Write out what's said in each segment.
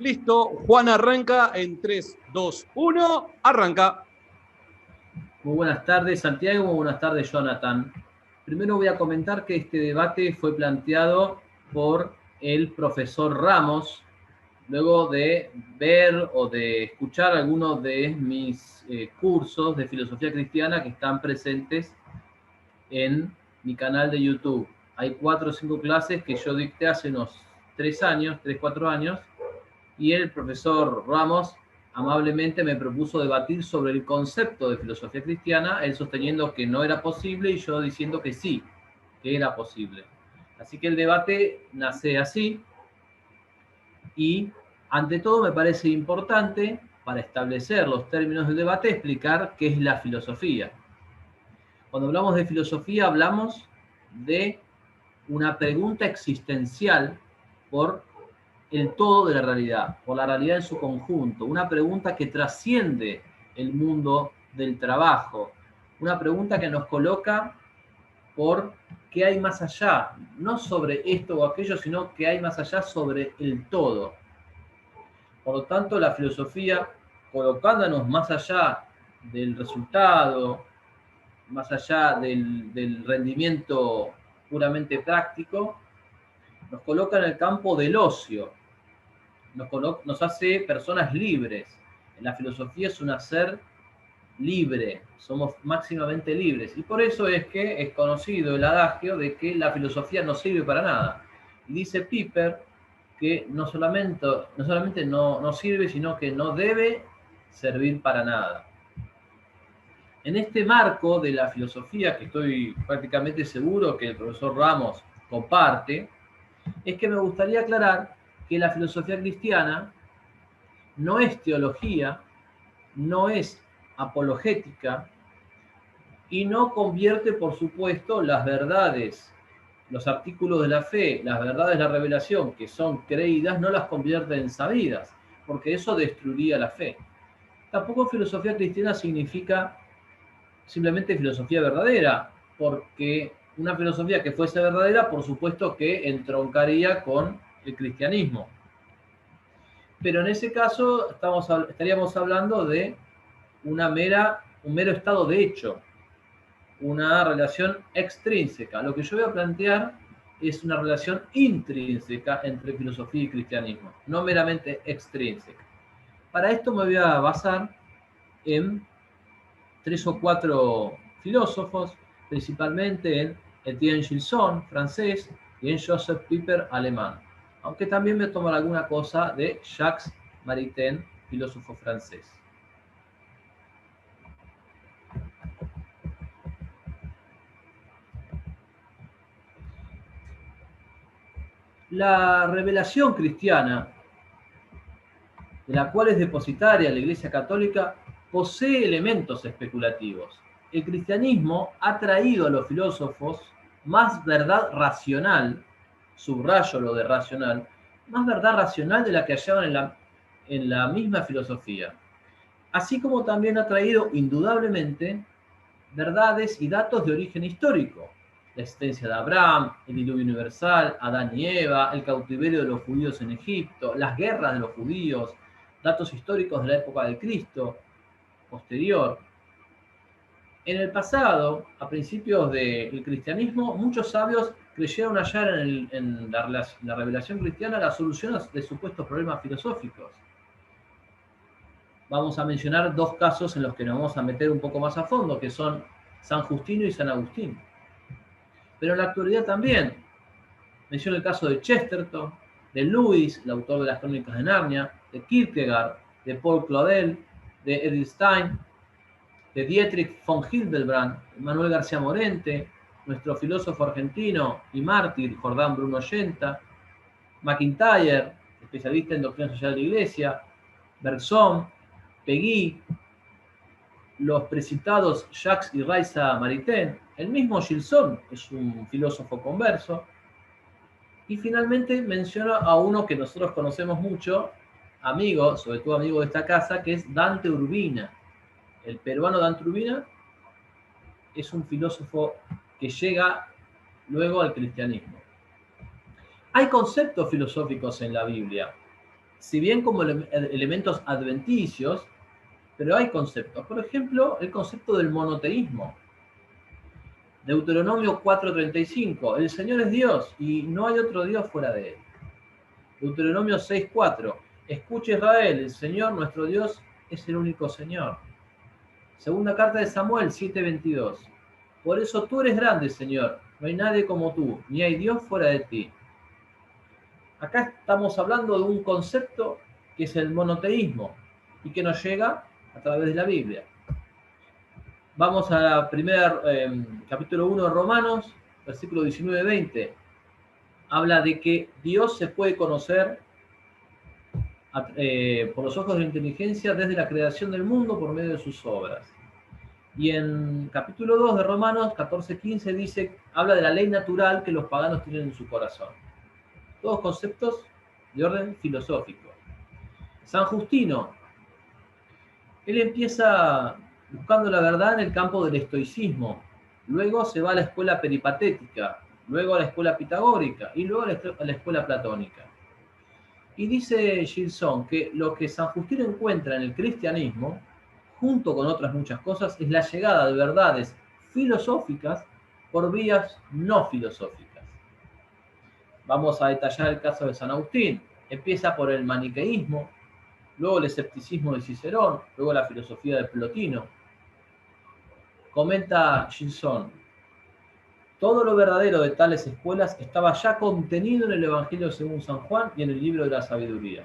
Listo, Juan arranca en 3, 2, 1, arranca. Muy buenas tardes, Santiago. Muy buenas tardes, Jonathan. Primero voy a comentar que este debate fue planteado por el profesor Ramos, luego de ver o de escuchar algunos de mis cursos de filosofía cristiana que están presentes en mi canal de YouTube. Hay 4 o 5 clases que yo dicté hace unos 3 años, 3, 4 años, y el profesor Ramos amablemente me propuso debatir sobre el concepto de filosofía cristiana, él sosteniendo que no era posible y yo diciendo que sí, que era posible. Así que el debate nace así y ante todo me parece importante, para establecer los términos del debate, explicar qué es la filosofía. Cuando hablamos de filosofía hablamos de una pregunta existencial por el todo de la realidad, por la realidad en su conjunto, una pregunta que trasciende el mundo del trabajo, una pregunta que nos coloca por qué hay más allá, no sobre esto o aquello, sino qué hay más allá sobre el todo. Por lo tanto, la filosofía, colocándonos más allá del resultado, más allá del rendimiento puramente práctico, nos coloca en el campo del ocio, nos hace personas libres. La filosofía es un hacer libre, somos máximamente libres. Y por eso es que es conocido el adagio de que la filosofía no sirve para nada. Y dice Piper que no solamente no sirve, sino que no debe servir para nada. En este marco de la filosofía, que estoy prácticamente seguro que el profesor Ramos comparte, es que me gustaría aclarar que la filosofía cristiana no es teología, no es apologética y no convierte, por supuesto, las verdades, los artículos de la fe, las verdades de la revelación que son creídas, no las convierte en sabidas, porque eso destruiría la fe. Tampoco filosofía cristiana significa simplemente filosofía verdadera, porque una filosofía que fuese verdadera, por supuesto que entroncaría con el cristianismo. Pero en ese caso estaríamos hablando de un mero estado de hecho, una relación extrínseca. Lo que yo voy a plantear es una relación intrínseca entre filosofía y cristianismo, no meramente extrínseca. Para esto me voy a basar en 3 o 4 filósofos, principalmente en Etienne Gilson, francés, y en Joseph Pieper, alemán. Aunque también me tomo alguna cosa de Jacques Maritain, filósofo francés. La revelación cristiana, de la cual es depositaria la Iglesia Católica, posee elementos especulativos. El cristianismo ha traído a los filósofos más verdad racional, subrayo lo de racional, más verdad racional de la que hallaban en la misma filosofía. Así como también ha traído indudablemente verdades y datos de origen histórico. La existencia de Abraham, el diluvio universal, Adán y Eva, el cautiverio de los judíos en Egipto, las guerras de los judíos, datos históricos de la época de Cristo, posterior. En el pasado, a principios del cristianismo, muchos sabios creyeron hallar en la revelación cristiana la solución de supuestos problemas filosóficos. Vamos a mencionar 2 casos en los que nos vamos a meter un poco más a fondo, que son San Justino y San Agustín. Pero en la actualidad también menciono el caso de Chesterton, de Lewis, el autor de las Crónicas de Narnia, de Kierkegaard, de Paul Claudel, de Edith Stein, de Dietrich von Hildebrand, Manuel García Morente, nuestro filósofo argentino y mártir Jordán Bruno Ollenta, McIntyre, especialista en doctrina social de la Iglesia, Bergson, Peggy, los precitados Jacques y Raisa Maritain, el mismo Gilson es un filósofo converso, y finalmente menciono a uno que nosotros conocemos mucho, amigo, sobre todo amigo de esta casa, que es Dante Urbina. El peruano Dante Urbina es un filósofo que llega luego al cristianismo. Hay conceptos filosóficos en la Biblia. si bien como elementos adventicios, pero hay conceptos. Por ejemplo, el concepto del monoteísmo. Deuteronomio 4:35, el Señor es Dios y no hay otro Dios fuera de él. Deuteronomio 6:4, escucha Israel, el Señor nuestro Dios es el único Señor. Segunda carta de Samuel 7:22, por eso tú eres grande, Señor, no hay nadie como tú, ni hay Dios fuera de ti. Acá estamos hablando de un concepto que es el monoteísmo y que nos llega a través de la Biblia. Vamos a la primera, capítulo 1 de Romanos, versículo 19-20. Habla de que Dios se puede conocer por los ojos de la inteligencia desde la creación del mundo por medio de sus obras. Y en capítulo 2 de Romanos 14-15 dice, habla de la ley natural que los paganos tienen en su corazón. Todos conceptos de orden filosófico. San Justino, él empieza buscando la verdad en el campo del estoicismo, luego se va a la escuela peripatética, luego a la escuela pitagórica y luego a la escuela platónica. Y dice Gilson que lo que San Justino encuentra en el cristianismo, junto con otras muchas cosas, es la llegada de verdades filosóficas por vías no filosóficas. Vamos a detallar el caso de San Agustín. Empieza por el maniqueísmo, luego el escepticismo de Cicerón, luego la filosofía de Plotino. Comenta Gilson, todo lo verdadero de tales escuelas estaba ya contenido en el Evangelio según San Juan y en el libro de la sabiduría.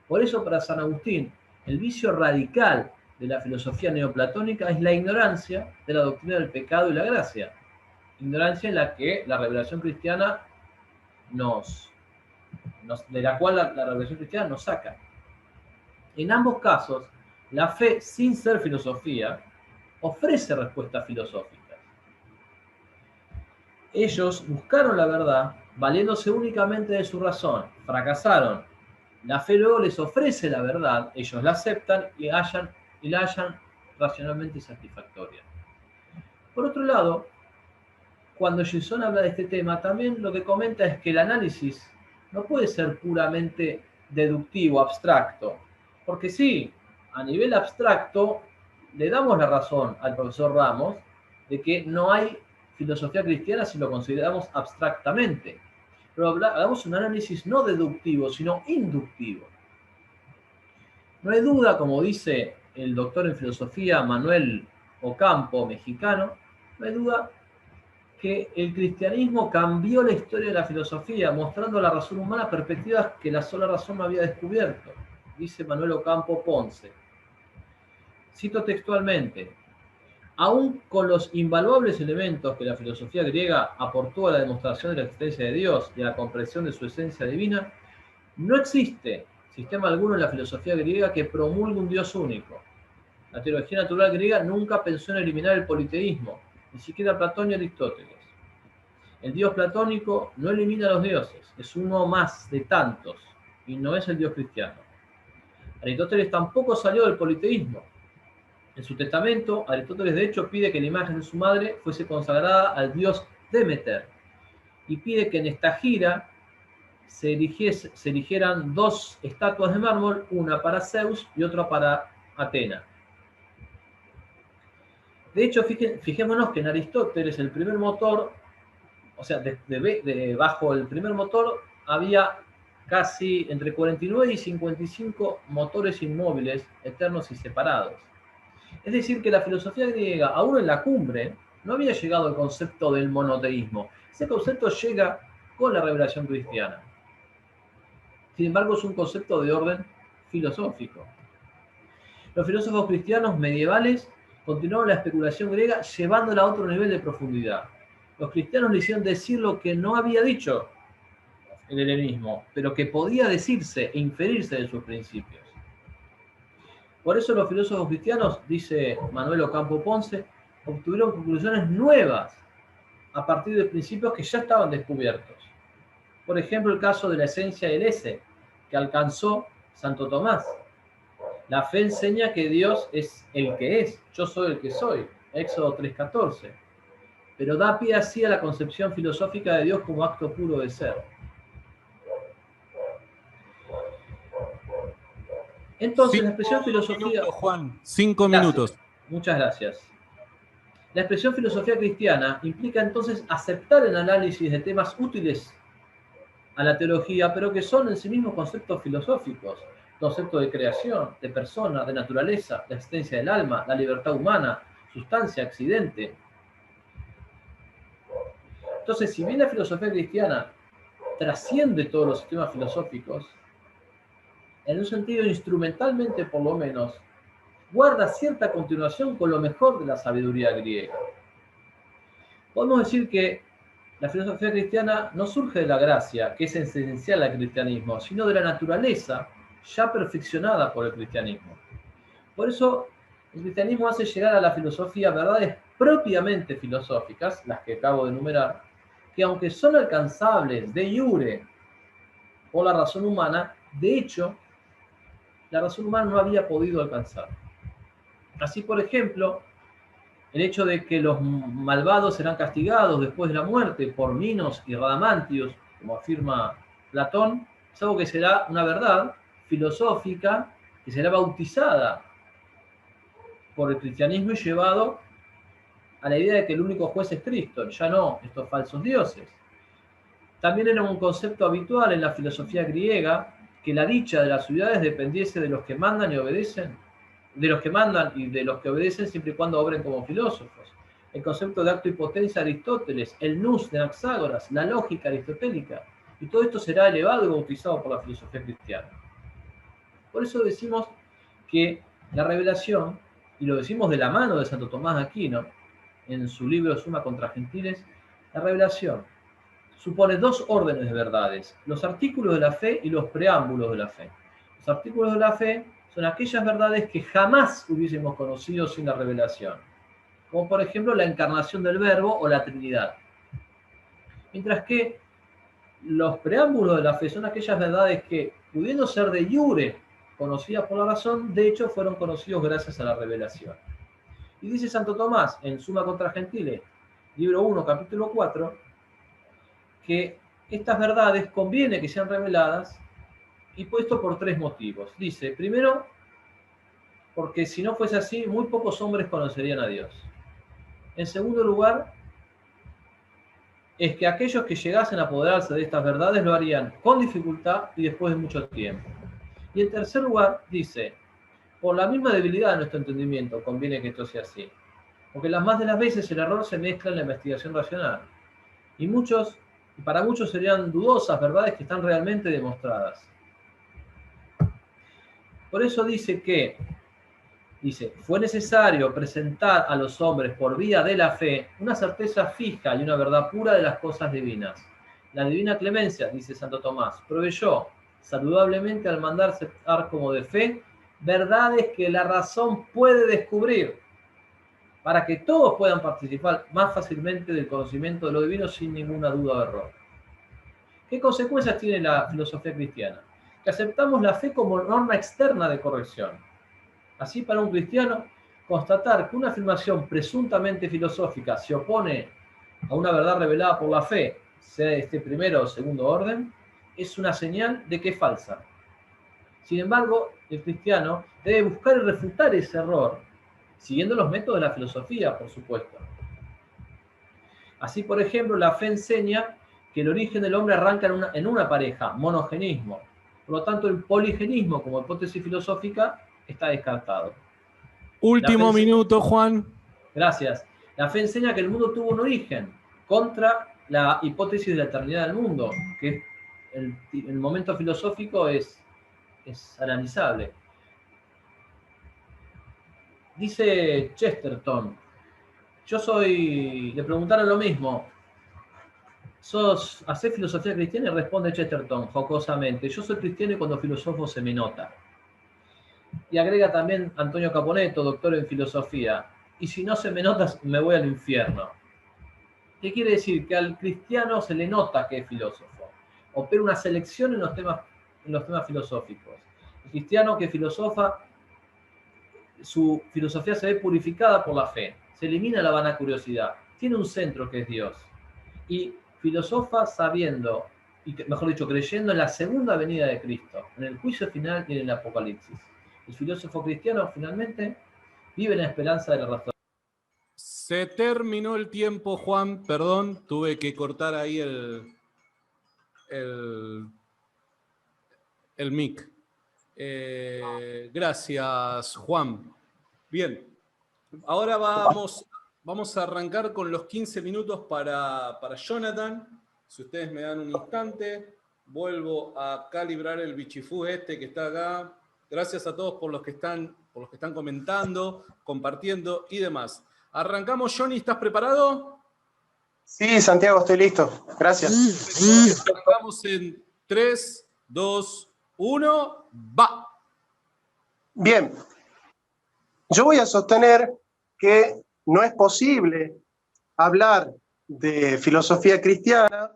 Por eso para San Agustín, el vicio radical de la filosofía neoplatónica es la ignorancia de la doctrina del pecado y la gracia. Ignorancia en la que la revelación cristiana de la cual la revelación cristiana nos saca. En ambos casos, la fe sin ser filosofía ofrece respuestas filosóficas. Ellos buscaron la verdad valiéndose únicamente de su razón, fracasaron. La fe luego les ofrece la verdad, ellos la aceptan y la hallan racionalmente satisfactoria. Por otro lado, cuando Gilson habla de este tema, también lo que comenta es que el análisis no puede ser puramente deductivo, abstracto, porque sí, a nivel abstracto le damos la razón al profesor Ramos de que no hay filosofía cristiana si lo consideramos abstractamente, pero hagamos un análisis no deductivo, sino inductivo. No hay duda, como dice el doctor en filosofía Manuel Ocampo, mexicano, no hay duda que el cristianismo cambió la historia de la filosofía, mostrando a la razón humana perspectivas que la sola razón no había descubierto, dice Manuel Ocampo Ponce. Cito textualmente, aún con los invaluables elementos que la filosofía griega aportó a la demostración de la existencia de Dios y a la comprensión de su esencia divina, no existe sistema alguno en la filosofía griega que promulgue un Dios único. La teología natural griega nunca pensó en eliminar el politeísmo, ni siquiera Platón y Aristóteles. El Dios platónico no elimina a los dioses, es uno más de tantos, y no es el Dios cristiano. Aristóteles tampoco salió del politeísmo. En su testamento, Aristóteles de hecho pide que la imagen de su madre fuese consagrada al dios Demeter, y pide que en esta gira se erigieran dos estatuas de mármol, una para Zeus y otra para Atena. De hecho, fijémonos que en Aristóteles el primer motor, o sea, bajo el primer motor había casi entre 49 y 55 motores inmóviles, eternos y separados. Es decir, que la filosofía griega, aún en la cumbre, no había llegado al concepto del monoteísmo. Ese concepto llega con la revelación cristiana. Sin embargo, es un concepto de orden filosófico. Los filósofos cristianos medievales continuaron la especulación griega llevándola a otro nivel de profundidad. Los cristianos le hicieron decir lo que no había dicho el helenismo, pero que podía decirse e inferirse de sus principios. Por eso los filósofos cristianos, dice Manuel Ocampo Ponce, obtuvieron conclusiones nuevas a partir de principios que ya estaban descubiertos. Por ejemplo, el caso de la esencia del ese, que alcanzó Santo Tomás. La fe enseña que Dios es el que es, yo soy el que soy, Éxodo 3:14. Pero da pie así a la concepción filosófica de Dios como acto puro de ser. Entonces, la expresión filosofía... Minutos, Juan. 5 Gracias. minutos. Muchas gracias. La expresión filosofía cristiana implica entonces aceptar el análisis de temas útiles a la teología, pero que son en sí mismos conceptos filosóficos, conceptos de creación, de persona, de naturaleza, la existencia del alma, la libertad humana, sustancia, accidente. Entonces, si bien la filosofía cristiana trasciende todos los sistemas filosóficos, en un sentido instrumentalmente por lo menos, guarda cierta continuación con lo mejor de la sabiduría griega. Podemos decir que la filosofía cristiana no surge de la gracia, que es esencial al cristianismo, sino de la naturaleza ya perfeccionada por el cristianismo. Por eso, el cristianismo hace llegar a la filosofía verdades propiamente filosóficas, las que acabo de enumerar, que aunque son alcanzables de iure por la razón humana, de hecho, la razón humana no había podido alcanzar. Así, por ejemplo, el hecho de que los malvados serán castigados después de la muerte por Minos y Radamantios, como afirma Platón, es algo que será una verdad filosófica que será bautizada por el cristianismo y llevado a la idea de que el único juez es Cristo, ya no estos falsos dioses. También era un concepto habitual en la filosofía griega que la dicha de las ciudades dependiese de los que mandan y obedecen, de los que mandan y de los que obedecen siempre y cuando obren como filósofos. El concepto de acto y potencia de Aristóteles, el nous de Anaxágoras, la lógica aristotélica, y todo esto será elevado y bautizado por la filosofía cristiana. Por eso decimos que la revelación, y lo decimos de la mano de Santo Tomás de Aquino, en su libro Suma contra Gentiles, la revelación supone dos órdenes de verdades, los artículos de la fe y los preámbulos de la fe. Los artículos de la fe son aquellas verdades que jamás hubiésemos conocido sin la revelación, como por ejemplo la encarnación del Verbo o la Trinidad. Mientras que los preámbulos de la fe son aquellas verdades que, pudiendo ser de iure conocidas por la razón, de hecho fueron conocidos gracias a la revelación. Y dice Santo Tomás en Suma contra Gentiles, libro 1, capítulo 4, que estas verdades conviene que sean reveladas y puesto por tres motivos. Dice, primero, porque si no fuese así, muy pocos hombres conocerían a Dios. En segundo lugar, es que aquellos que llegasen a apoderarse de estas verdades lo harían con dificultad y después de mucho tiempo. Y en tercer lugar, dice, por la misma debilidad de nuestro entendimiento conviene que esto sea así. Porque las más de las veces el error se mezcla en la investigación racional. Y para muchos serían dudosas verdades que están realmente demostradas. Por eso dice, fue necesario presentar a los hombres por vía de la fe una certeza fija y una verdad pura de las cosas divinas. La divina clemencia, dice Santo Tomás, proveyó saludablemente al mandar aceptar como de fe verdades que la razón puede descubrir, para que todos puedan participar más fácilmente del conocimiento de lo divino sin ninguna duda o error. ¿Qué consecuencias tiene la filosofía cristiana? Que aceptamos la fe como norma externa de corrección. Así, para un cristiano, constatar que una afirmación presuntamente filosófica se opone a una verdad revelada por la fe, sea de este primero o segundo orden, es una señal de que es falsa. Sin embargo, el cristiano debe buscar y refutar ese error, siguiendo los métodos de la filosofía, por supuesto. Así, por ejemplo, la fe enseña que el origen del hombre arranca en una pareja, monogenismo. Por lo tanto, el poligenismo como hipótesis filosófica está descartado. Último minuto, Juan. Gracias. La fe enseña que el mundo tuvo un origen contra la hipótesis de la eternidad del mundo, que el momento filosófico es analizable. Dice Chesterton, le preguntaron lo mismo, ¿hacés filosofía cristiana? Y responde Chesterton jocosamente, yo soy cristiano y cuando filosofo se me nota. Y agrega también Antonio Caponetto, doctor en filosofía, y si no se me nota, me voy al infierno. ¿Qué quiere decir? Que al cristiano se le nota que es filósofo. Opera una selección en los temas filosóficos. El cristiano que filosofa, su filosofía se ve purificada por la fe, se elimina la vana curiosidad, tiene un centro que es Dios. Y filosofa sabiendo, y mejor dicho, creyendo en la segunda venida de Cristo, en el juicio final y en el Apocalipsis. El filósofo cristiano finalmente vive en la esperanza de la razón. Se terminó el tiempo, Juan, perdón, tuve que cortar ahí el mic. Gracias, Juan. Bien, ahora vamos a arrancar con los 15 minutos para Jonathan. Si ustedes me dan un instante, vuelvo a calibrar el bichifú que está acá. Gracias a todos por los que están comentando, compartiendo y demás. Arrancamos, Johnny, ¿estás preparado? Sí, Santiago, estoy listo. Gracias. Arrancamos en 3, 2, 1, va. Bien, yo voy a sostener que no es posible hablar de filosofía cristiana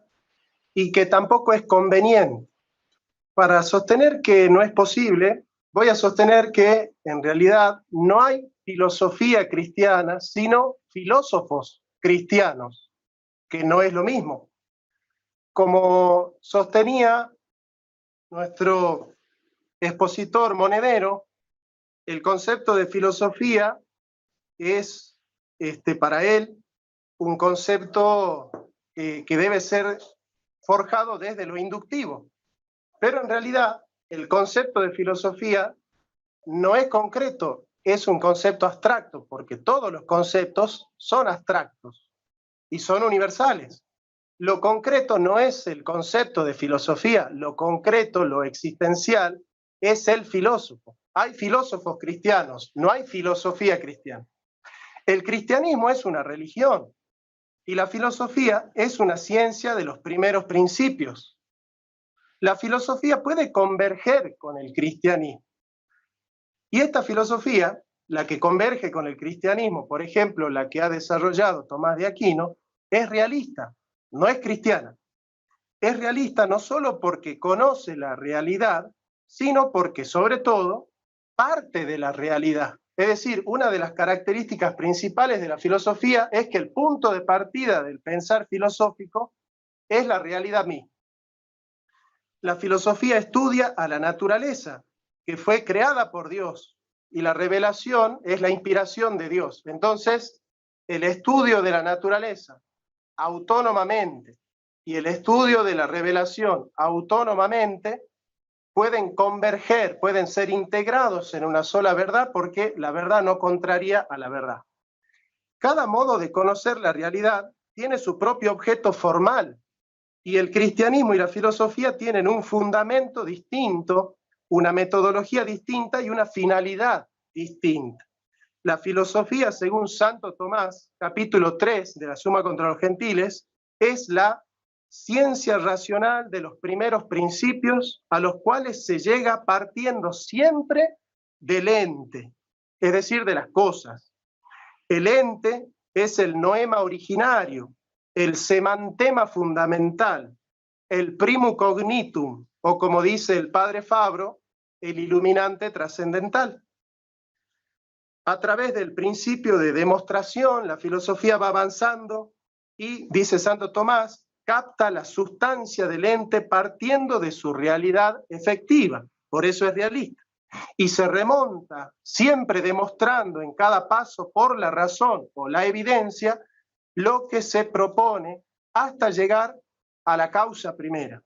y que tampoco es conveniente. Para sostener que no es posible, voy a sostener que en realidad no hay filosofía cristiana, sino filósofos cristianos, que no es lo mismo. Como sostenía nuestro expositor Monedero, el concepto de filosofía es para él un concepto que debe ser forjado desde lo inductivo. Pero en realidad el concepto de filosofía no es concreto, es un concepto abstracto, porque todos los conceptos son abstractos y son universales. Lo concreto no es el concepto de filosofía, lo concreto, lo existencial, es el filósofo. Hay filósofos cristianos, no hay filosofía cristiana. El cristianismo es una religión y la filosofía es una ciencia de los primeros principios. La filosofía puede converger con el cristianismo. Y esta filosofía, la que converge con el cristianismo, por ejemplo, la que ha desarrollado Tomás de Aquino, es realista, no es cristiana. Es realista no solo porque conoce la realidad, sino porque, sobre todo, parte de la realidad. Es decir, una de las características principales de la filosofía es que el punto de partida del pensar filosófico es la realidad misma. La filosofía estudia a la naturaleza, que fue creada por Dios, y la revelación es la inspiración de Dios. Entonces, el estudio de la naturaleza autónomamente y el estudio de la revelación autónomamente pueden converger, pueden ser integrados en una sola verdad, porque la verdad no contraría a la verdad. Cada modo de conocer la realidad tiene su propio objeto formal, y el cristianismo y la filosofía tienen un fundamento distinto, una metodología distinta y una finalidad distinta. La filosofía, según Santo Tomás, capítulo 3 de la Suma contra los Gentiles, es la ciencia racional de los primeros principios a los cuales se llega partiendo siempre del ente, es decir, de las cosas. El ente es el noema originario, el semantema fundamental, el primum cognitum, o como dice el padre Fabro, el iluminante trascendental. A través del principio de demostración, la filosofía va avanzando y, dice Santo Tomás, capta la sustancia del ente partiendo de su realidad efectiva, por eso es realista, y se remonta siempre demostrando en cada paso por la razón o la evidencia lo que se propone hasta llegar a la causa primera,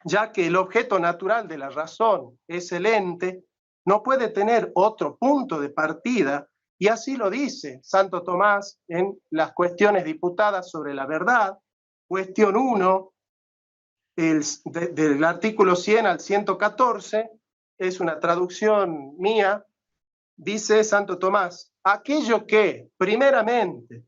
ya que el objeto natural de la razón es el ente, no puede tener otro punto de partida, y así lo dice Santo Tomás en las cuestiones diputadas sobre la verdad, cuestión 1, del artículo 100 al 114, es una traducción mía, dice Santo Tomás, aquello que primeramente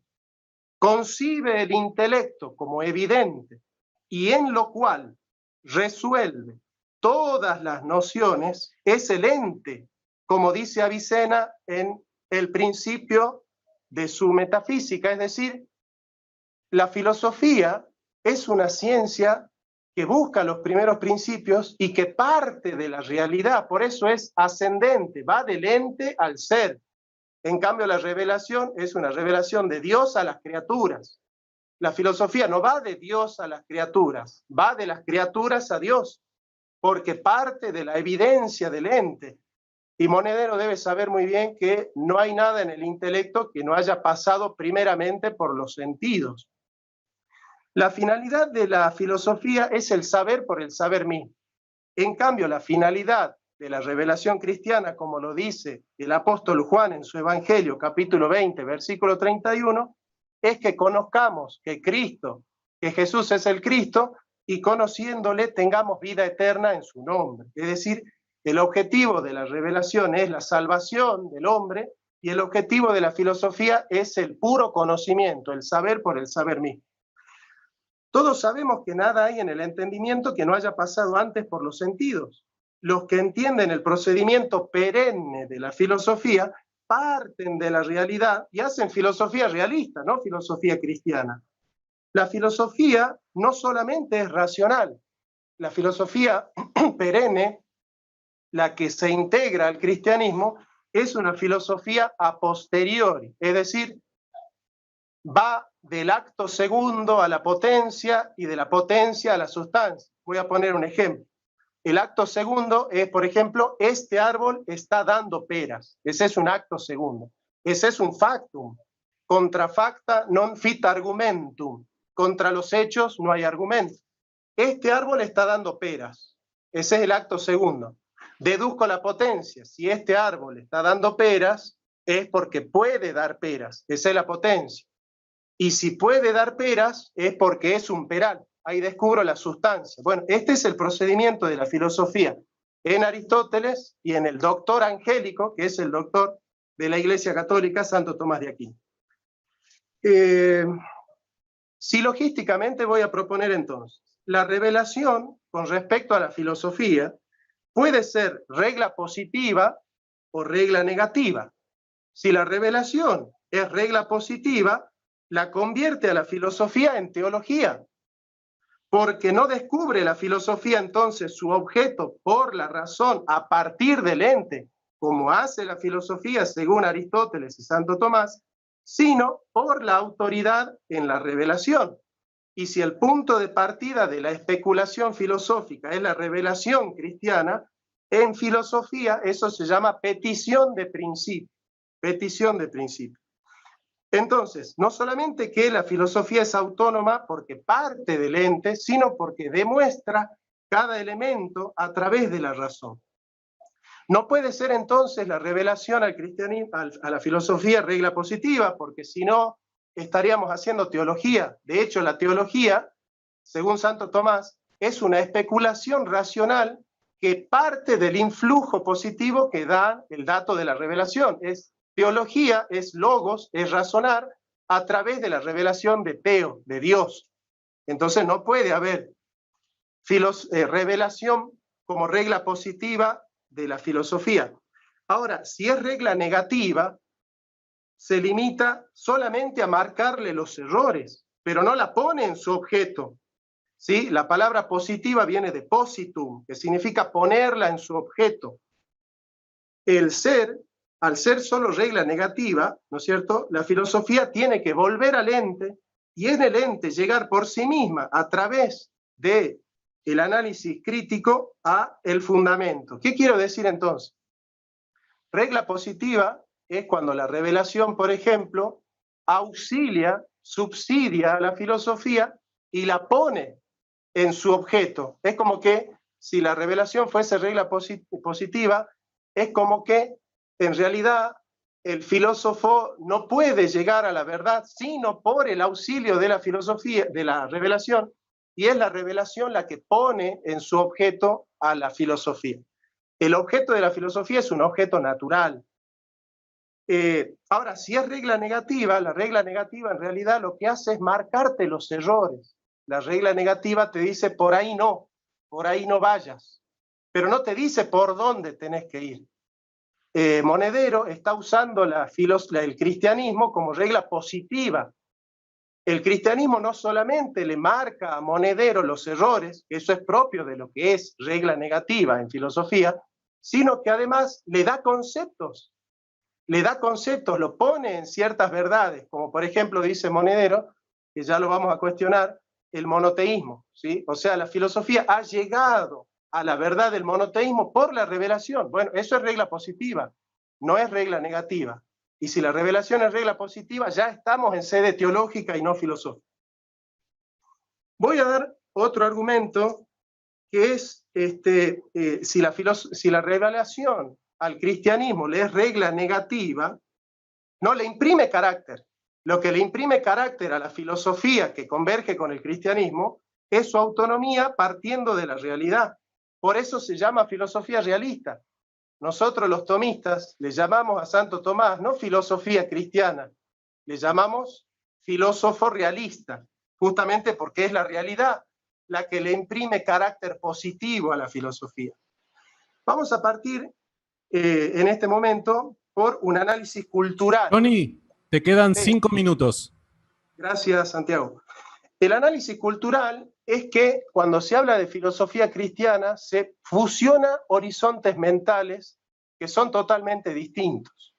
concibe el intelecto como evidente y en lo cual resuelve todas las nociones, es el ente, como dice Avicena en el principio de su metafísica, es decir, la filosofía es una ciencia que busca los primeros principios y que parte de la realidad, por eso es ascendente, va del ente al ser. En cambio, la revelación es una revelación de Dios a las criaturas. La filosofía no va de Dios a las criaturas, va de las criaturas a Dios, porque parte de la evidencia del ente. Y Monedero debe saber muy bien que no hay nada en el intelecto que no haya pasado primeramente por los sentidos. La finalidad de la filosofía es el saber por el saber mismo. En cambio, la finalidad de la revelación cristiana, como lo dice el apóstol Juan en su Evangelio, capítulo 20, versículo 31, es que conozcamos que Cristo, que Jesús es el Cristo, y conociéndole tengamos vida eterna en su nombre. Es decir, el objetivo de la revelación es la salvación del hombre, y el objetivo de la filosofía es el puro conocimiento, el saber por el saber mismo. Todos sabemos que nada hay en el entendimiento que no haya pasado antes por los sentidos. Los que entienden el procedimiento perenne de la filosofía parten de la realidad y hacen filosofía realista, no filosofía cristiana. La filosofía no solamente es racional, la filosofía perenne, la que se integra al cristianismo, es una filosofía a posteriori, es decir, va del acto segundo a la potencia y de la potencia a la sustancia. Voy a poner un ejemplo. El acto segundo es, por ejemplo, este árbol está dando peras. Ese es un acto segundo. Ese es un factum. Contra facta non fit argumentum. Contra los hechos no hay argumento. Este árbol está dando peras. Ese es el acto segundo. Deduzco la potencia. Si este árbol está dando peras, es porque puede dar peras. Esa es la potencia. Y si puede dar peras, es porque es un peral. Ahí descubro la sustancia. Bueno, este es el procedimiento de la filosofía en Aristóteles y en el doctor angélico, que es el doctor de la Iglesia Católica, Santo Tomás de Aquino. Silogísticamente voy a proponer entonces, la revelación con respecto a la filosofía puede ser regla positiva o regla negativa. Si la revelación es regla positiva, la convierte a la filosofía en teología, porque no descubre la filosofía entonces su objeto por la razón a partir del ente, como hace la filosofía según Aristóteles y Santo Tomás, sino por la autoridad en la revelación. Y si el punto de partida de la especulación filosófica es la revelación cristiana, en filosofía eso se llama petición de principio. Petición de principio. Entonces, no solamente que la filosofía es autónoma porque parte del ente, sino porque demuestra cada elemento a través de la razón. No puede ser entonces la revelación al cristianismo, a la filosofía regla positiva, porque si no estaríamos haciendo teología. De hecho, la teología, según Santo Tomás, es una especulación racional que parte del influjo positivo que da el dato de la revelación. Teología es logos, es razonar a través de la revelación de Teo, de Dios. Entonces no puede haber revelación como regla positiva de la filosofía. Ahora, si es regla negativa, se limita solamente a marcarle los errores, pero no la pone en su objeto. ¿Sí? La palabra positiva viene de positum, que significa ponerla en su objeto. El ser, al ser solo regla negativa, ¿no es cierto?, la filosofía tiene que volver al ente y en el ente llegar por sí misma a través del análisis crítico a el fundamento. ¿Qué quiero decir entonces? Regla positiva es cuando la revelación, por ejemplo, auxilia, subsidia a la filosofía y la pone en su objeto. Es como que si la revelación fuese regla positiva, es como que en realidad el filósofo no puede llegar a la verdad sino por el auxilio de la filosofía, de la revelación, y es la revelación la que pone en su objeto a la filosofía. El objeto de la filosofía es un objeto natural. Ahora, si es regla negativa, la regla negativa en realidad lo que hace es marcarte los errores. La regla negativa te dice por ahí no vayas, pero no te dice por dónde tenés que ir. Monedero está usando el cristianismo como regla positiva. El cristianismo no solamente le marca a Monedero los errores, que eso es propio de lo que es regla negativa en filosofía, sino que además le da conceptos, lo pone en ciertas verdades, como por ejemplo dice Monedero, que ya lo vamos a cuestionar, el monoteísmo, ¿sí? O sea, la filosofía ha llegado a la verdad del monoteísmo por la revelación. Bueno, eso es regla positiva, no es regla negativa. Y si la revelación es regla positiva, ya estamos en sede teológica y no filosófica. Voy a dar otro argumento, que es si la revelación al cristianismo le es regla negativa, no le imprime carácter. Lo que le imprime carácter a la filosofía que converge con el cristianismo es su autonomía partiendo de la realidad. Por eso se llama filosofía realista. Nosotros los tomistas le llamamos a Santo Tomás no filosofía cristiana, le llamamos filósofo realista, justamente porque es la realidad la que le imprime carácter positivo a la filosofía. Vamos a partir en este momento por un análisis cultural. Tony, te quedan 5 minutos. Gracias, Santiago. El análisis cultural es que cuando se habla de filosofía cristiana se fusiona horizontes mentales que son totalmente distintos.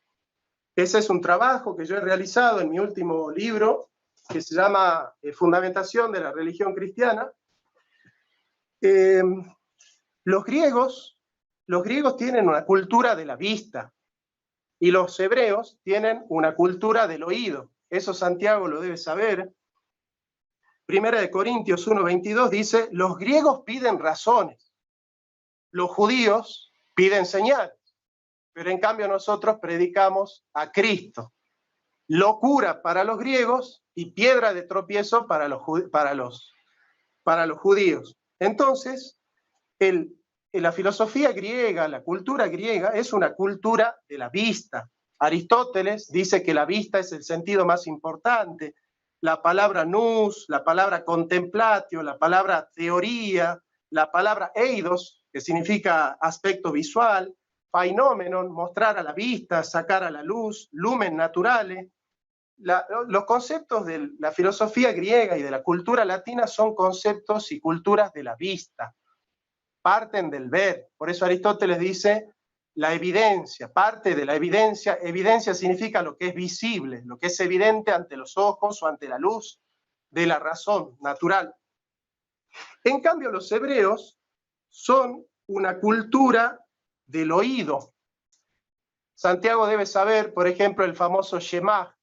Ese es un trabajo que yo he realizado en mi último libro, que se llama Fundamentación de la religión cristiana. Los griegos tienen una cultura de la vista y los hebreos tienen una cultura del oído. Eso Santiago lo debe saber. Primera de Corintios 1:22 dice, los griegos piden razones, los judíos piden señales, pero en cambio nosotros predicamos a Cristo. Locura para los griegos y piedra de tropiezo para los judíos. Entonces, la filosofía griega, la cultura griega, es una cultura de la vista. Aristóteles dice que la vista es el sentido más importante. La palabra nous, la palabra contemplatio, la palabra teoría, la palabra eidos, que significa aspecto visual, phenomenon, mostrar a la vista, sacar a la luz, lumen naturale. Los conceptos de la filosofía griega y de la cultura latina son conceptos y culturas de la vista. Parten del ver. Por eso Aristóteles dice la evidencia, parte de la evidencia. Evidencia significa lo que es visible, lo que es evidente ante los ojos o ante la luz de la razón natural. En cambio, los hebreos son una cultura del oído. Santiago debe saber, por ejemplo, el famoso Shema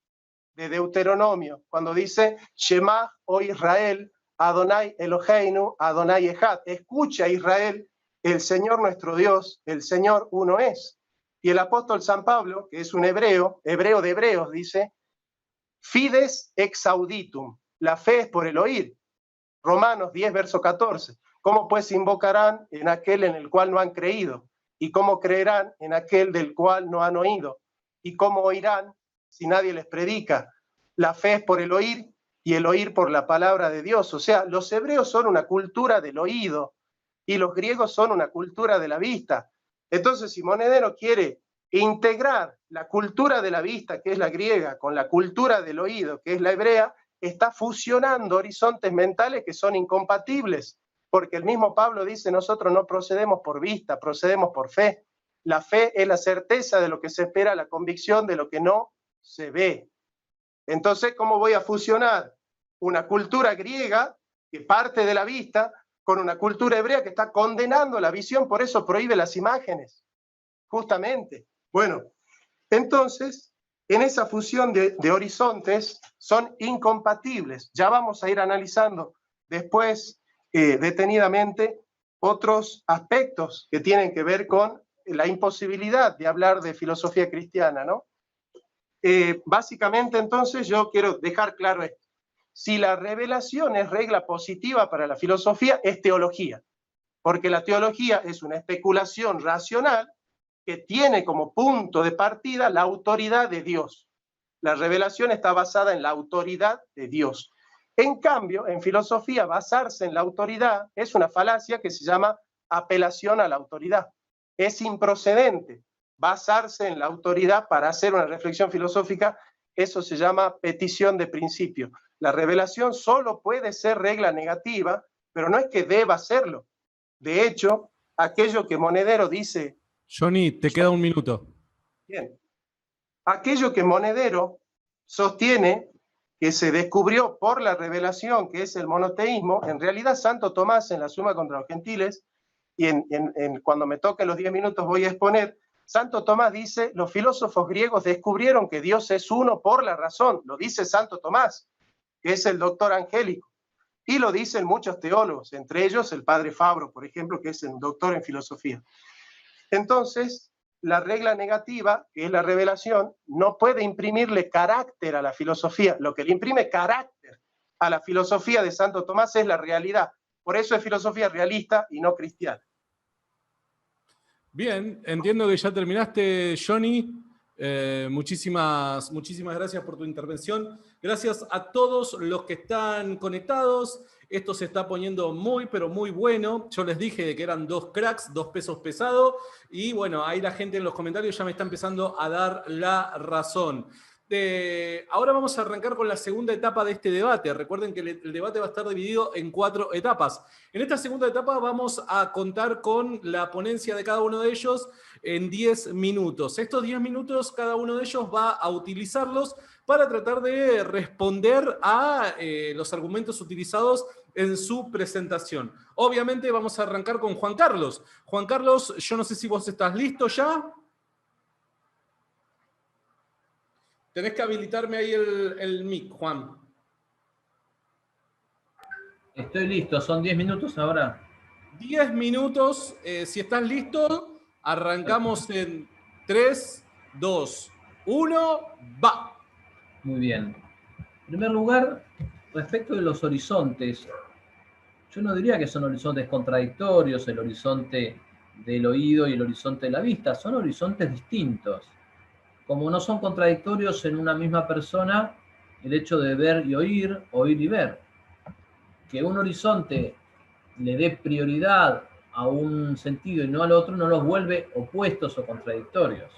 de Deuteronomio, cuando dice Shema, oh Israel, Adonai Eloheinu, Adonai Echad. Escucha, Israel, el Señor nuestro Dios, el Señor uno es. Y el apóstol San Pablo, que es un hebreo de hebreos, dice, fides ex auditum, la fe es por el oír. Romanos 10, verso 14. ¿Cómo pues invocarán en aquel en el cual no han creído? ¿Y cómo creerán en aquel del cual no han oído? ¿Y cómo oirán si nadie les predica? La fe es por el oír y el oír por la palabra de Dios. O sea, los hebreos son una cultura del oído y los griegos son una cultura de la vista. Entonces, si Monedero quiere integrar la cultura de la vista, que es la griega, con la cultura del oído, que es la hebrea, está fusionando horizontes mentales que son incompatibles, porque el mismo Pablo dice, nosotros no procedemos por vista, procedemos por fe. La fe es la certeza de lo que se espera, la convicción de lo que no se ve. Entonces, ¿cómo voy a fusionar una cultura griega que parte de la vista con una cultura hebrea que está condenando la visión? Por eso prohíbe las imágenes, justamente. Bueno, entonces, en esa fusión de horizontes son incompatibles. Ya vamos a ir analizando después detenidamente otros aspectos que tienen que ver con la imposibilidad de hablar de filosofía cristiana, ¿no? Básicamente, entonces, yo quiero dejar claro esto. Si la revelación es regla positiva para la filosofía, es teología, porque la teología es una especulación racional que tiene como punto de partida la autoridad de Dios. La revelación está basada en la autoridad de Dios. En cambio, en filosofía, basarse en la autoridad es una falacia que se llama apelación a la autoridad. Es improcedente basarse en la autoridad para hacer una reflexión filosófica, eso se llama petición de principio. La revelación solo puede ser regla negativa, pero no es que deba serlo. De hecho, aquello que Monedero dice... Johnny, te queda un minuto. Bien. Aquello que Monedero sostiene que se descubrió por la revelación, que es el monoteísmo, en realidad Santo Tomás en la Suma contra los Gentiles y cuando me toquen los 10 minutos voy a exponer, Santo Tomás dice, los filósofos griegos descubrieron que Dios es uno por la razón. Lo dice Santo Tomás, que es el doctor angélico. Y lo dicen muchos teólogos, entre ellos el padre Fabro, por ejemplo, que es un doctor en filosofía. Entonces, la regla negativa, que es la revelación, no puede imprimirle carácter a la filosofía. Lo que le imprime carácter a la filosofía de Santo Tomás es la realidad. Por eso es filosofía realista y no cristiana. Bien, entiendo que ya terminaste, Johnny. Muchísimas gracias por tu intervención. Gracias a todos los que están conectados. Esto se está poniendo muy, pero muy bueno. Yo les dije que eran 2 cracks, 2 pesos pesados. Y bueno, ahí la gente en los comentarios ya me está empezando a dar la razón. Ahora vamos a arrancar con la segunda etapa de este debate. Recuerden que el debate va a estar dividido en 4 etapas. En esta segunda etapa vamos a contar con la ponencia de cada uno de ellos en 10 minutos. Estos 10 minutos cada uno de ellos va a utilizarlos para tratar de responder a los argumentos utilizados en su presentación. Obviamente vamos a arrancar con Juan Carlos. Juan Carlos, yo no sé si vos estás listo ya. Tenés que habilitarme ahí el mic, Juan. Estoy listo, son 10 minutos ahora. 10 minutos, si estás listo, arrancamos en 3, 2, 1, va. Muy bien. En primer lugar, respecto de los horizontes, yo no diría que son horizontes contradictorios, el horizonte del oído y el horizonte de la vista, son horizontes distintos. Como no son contradictorios en una misma persona, el hecho de ver y oír y ver. Que un horizonte le dé prioridad a un sentido y no al otro, no los vuelve opuestos o contradictorios.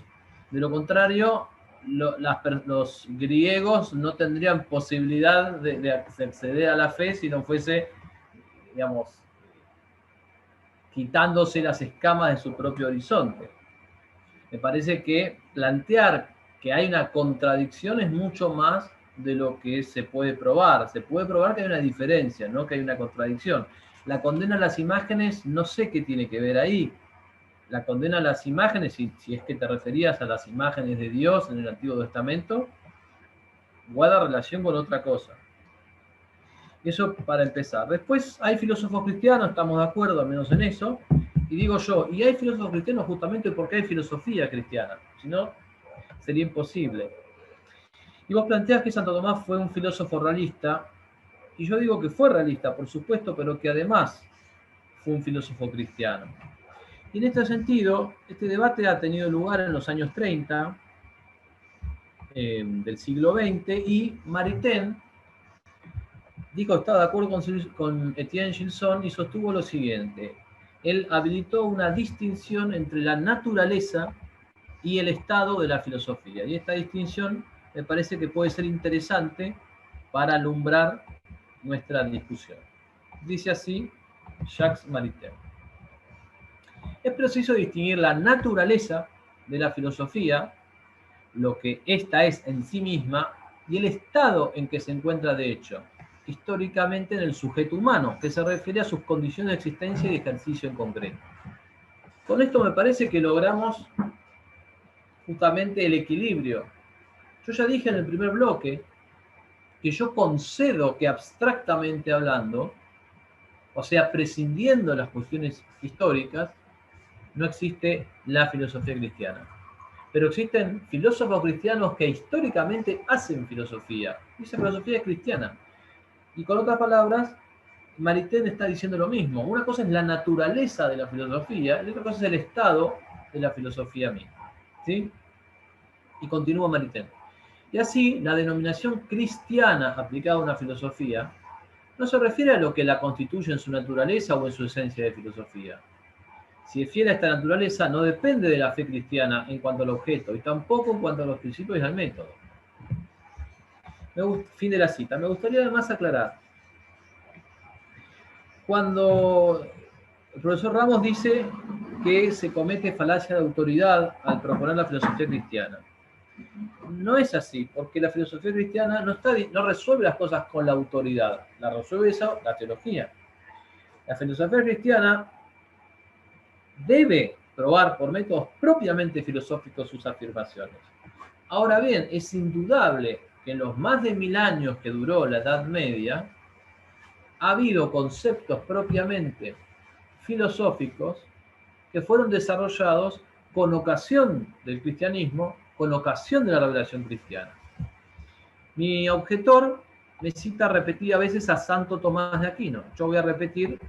De lo contrario, los griegos no tendrían posibilidad de acceder a la fe si no fuese, digamos, quitándose las escamas de su propio horizonte. Me parece que plantear que hay una contradicción es mucho más de lo que se puede probar. Se puede probar que hay una diferencia, no que hay una contradicción. La condena a las imágenes, no sé qué tiene que ver ahí. La condena a las imágenes, si es que te referías a las imágenes de Dios en el Antiguo Testamento, guarda relación con otra cosa. Eso para empezar. Después hay filósofos cristianos, estamos de acuerdo, al menos en eso. Y digo yo, y hay filósofos cristianos justamente porque hay filosofía cristiana. Si no, sería imposible. Y vos planteás que Santo Tomás fue un filósofo realista, y yo digo que fue realista, por supuesto, pero que además fue un filósofo cristiano. Y en este sentido, este debate ha tenido lugar en los años 30 del siglo XX, y Maritain dijo que estaba de acuerdo con Etienne Gilson y sostuvo lo siguiente. Él habilitó una distinción entre la naturaleza y el estado de la filosofía. Y esta distinción me parece que puede ser interesante para alumbrar nuestra discusión. Dice así Jacques Maritain. Es preciso distinguir la naturaleza de la filosofía, lo que ésta es en sí misma, y el estado en que se encuentra de hecho, históricamente en el sujeto humano, que se refiere a sus condiciones de existencia y ejercicio en concreto. Con esto me parece que logramos justamente el equilibrio. Yo ya dije en el primer bloque que yo concedo que abstractamente hablando, o sea, prescindiendo de las cuestiones históricas, no existe la filosofía cristiana. Pero existen filósofos cristianos que históricamente hacen filosofía. Y esa filosofía es cristiana. Y con otras palabras, Maritain está diciendo lo mismo. Una cosa es la naturaleza de la filosofía y otra cosa es el estado de la filosofía misma. ¿Sí? Y continúa Maritain. Y así, la denominación cristiana aplicada a una filosofía no se refiere a lo que la constituye en su naturaleza o en su esencia de filosofía. Si es fiel a esta naturaleza, no depende de la fe cristiana en cuanto al objeto y tampoco en cuanto a los principios y al método. Fin de la cita. Me gustaría además aclarar. Cuando el profesor Ramos dice que se comete falacia de autoridad al proponer la filosofía cristiana, no es así, porque la filosofía cristiana no resuelve las cosas con la autoridad, la resuelve la teología. La filosofía cristiana debe probar por métodos propiamente filosóficos sus afirmaciones. Ahora bien, es indudable que en los más de 1000 años que duró la Edad Media, ha habido conceptos propiamente filosóficos que fueron desarrollados con ocasión del cristianismo, con ocasión de la revelación cristiana. Mi objetor me cita repetida veces a Santo Tomás de Aquino. Yo voy a repetir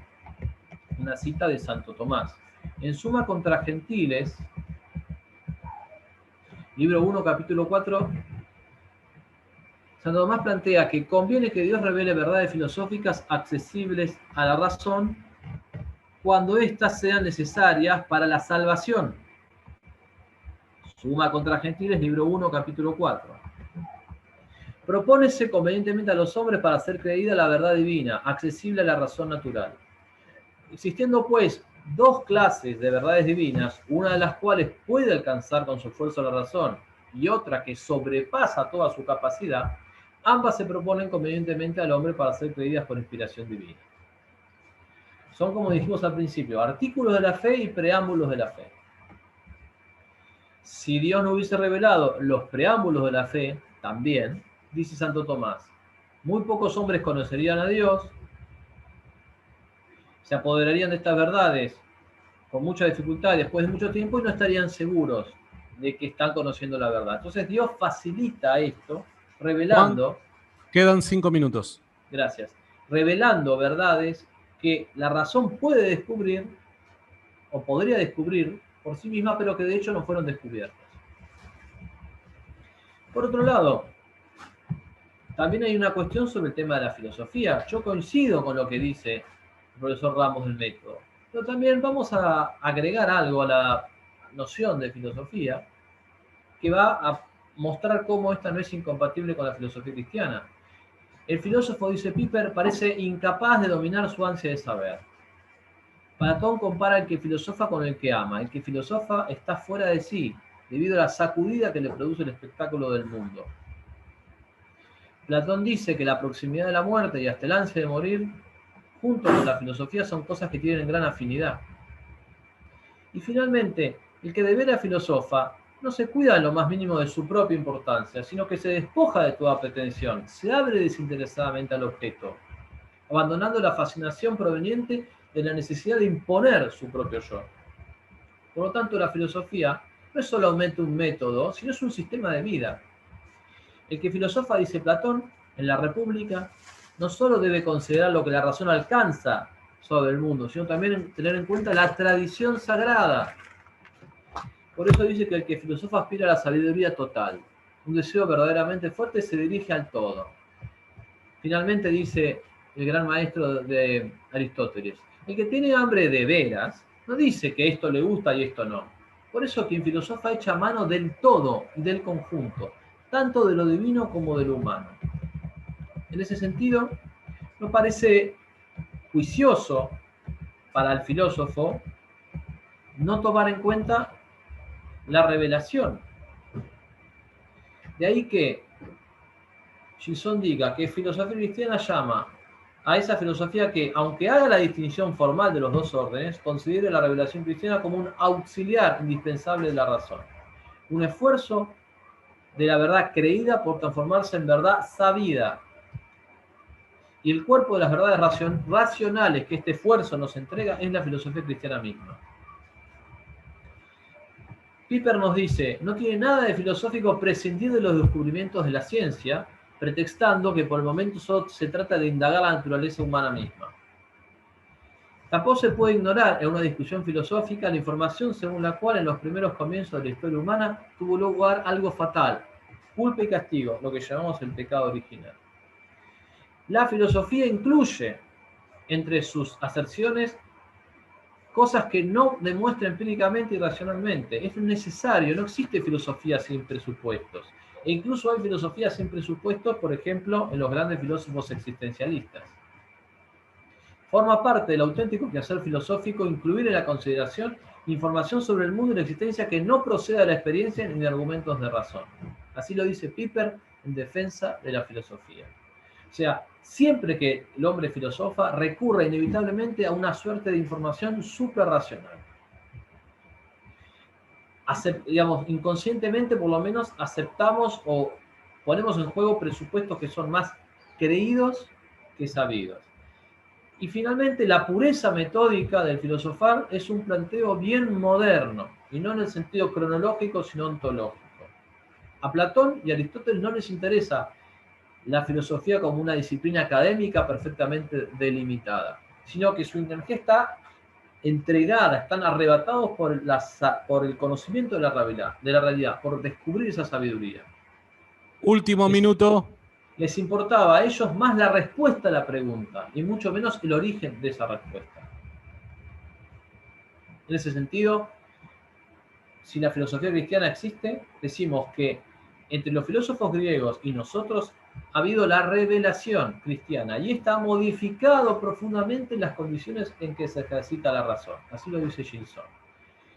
una cita de Santo Tomás. En Suma contra Gentiles, libro 1, capítulo 4, Santo Tomás plantea que conviene que Dios revele verdades filosóficas accesibles a la razón cuando éstas sean necesarias para la salvación. Suma contra Gentiles, libro 1, capítulo 4. Propónese convenientemente a los hombres para hacer creída la verdad divina, accesible a la razón natural. Existiendo, pues, dos clases de verdades divinas, una de las cuales puede alcanzar con su esfuerzo la razón y otra que sobrepasa toda su capacidad, ambas se proponen convenientemente al hombre para ser creídas por inspiración divina. Son, como dijimos al principio, artículos de la fe y preámbulos de la fe. Si Dios no hubiese revelado los preámbulos de la fe, también, dice Santo Tomás, muy pocos hombres conocerían a Dios, se apoderarían de estas verdades con mucha dificultad después de mucho tiempo y no estarían seguros de que están conociendo la verdad. Entonces Dios facilita esto, revelando... Juan, quedan 5 minutos. Gracias. Revelando verdades que la razón puede descubrir o podría descubrir por sí misma, pero que de hecho no fueron descubiertas. Por otro lado, también hay una cuestión sobre el tema de la filosofía. Yo coincido con lo que dice el profesor Ramos del método, pero también vamos a agregar algo a la noción de filosofía que va a mostrar cómo esta no es incompatible con la filosofía cristiana. El filósofo, dice Piper, parece incapaz de dominar su ansia de saber. Platón compara el que filosofa con el que ama. El que filosofa está fuera de sí, debido a la sacudida que le produce el espectáculo del mundo. Platón dice que la proximidad de la muerte y hasta el ansia de morir, junto con la filosofía, son cosas que tienen gran afinidad. Y finalmente, el que de veras filosofa no se cuida en lo más mínimo de su propia importancia, sino que se despoja de toda pretensión, se abre desinteresadamente al objeto, abandonando la fascinación proveniente de la necesidad de imponer su propio yo. Por lo tanto, la filosofía no es solamente un método, sino es un sistema de vida. El que filosofa, dice Platón, en la República, no solo debe considerar lo que la razón alcanza sobre el mundo, sino también tener en cuenta la tradición sagrada. Por eso dice que el que filosofa aspira a la sabiduría total. Un deseo verdaderamente fuerte se dirige al todo. Finalmente dice el gran maestro de Aristóteles, el que tiene hambre de veras, no dice que esto le gusta y esto no. Por eso quien filosofa echa mano del todo y del conjunto, tanto de lo divino como de lo humano. En ese sentido, no parece juicioso para el filósofo no tomar en cuenta la revelación. De ahí que Gilson diga que filosofía cristiana llama a esa filosofía que, aunque haga la distinción formal de los dos órdenes, considere la revelación cristiana como un auxiliar indispensable de la razón, un esfuerzo de la verdad creída por transformarse en verdad sabida. Y el cuerpo de las verdades racionales que este esfuerzo nos entrega es la filosofía cristiana misma. Piper nos dice, no tiene nada de filosófico prescindir de los descubrimientos de la ciencia, pretextando que por el momento solo se trata de indagar la naturaleza humana misma. Tampoco se puede ignorar en una discusión filosófica la información según la cual en los primeros comienzos de la historia humana tuvo lugar algo fatal, culpa y castigo, lo que llamamos el pecado original. La filosofía incluye entre sus aserciones cosas que no demuestra empíricamente y racionalmente. Es necesario, no existe filosofía sin presupuestos. E incluso hay filosofía sin presupuestos, por ejemplo, en los grandes filósofos existencialistas. Forma parte del auténtico quehacer filosófico incluir en la consideración información sobre el mundo y la existencia que no proceda de la experiencia ni de argumentos de razón. Así lo dice Piper en defensa de la filosofía. O sea, siempre que el hombre filosofa recurre inevitablemente a una suerte de información suprarracional. digamos, inconscientemente por lo menos aceptamos o ponemos en juego presupuestos que son más creídos que sabidos. Y finalmente, la pureza metódica del filosofar es un planteo bien moderno, y no en el sentido cronológico, sino ontológico. A Platón y Aristóteles no les interesa la filosofía como una disciplina académica perfectamente delimitada, sino que su energía está entregada, están arrebatados por el conocimiento de la realidad, por descubrir esa sabiduría. Último minuto. Les importaba a ellos más la respuesta a la pregunta y mucho menos el origen de esa respuesta. En ese sentido, si la filosofía cristiana existe, decimos que entre los filósofos griegos y nosotros ha habido la revelación cristiana y esta ha modificado profundamente las condiciones en que se ejercita la razón. Así lo dice Gilson.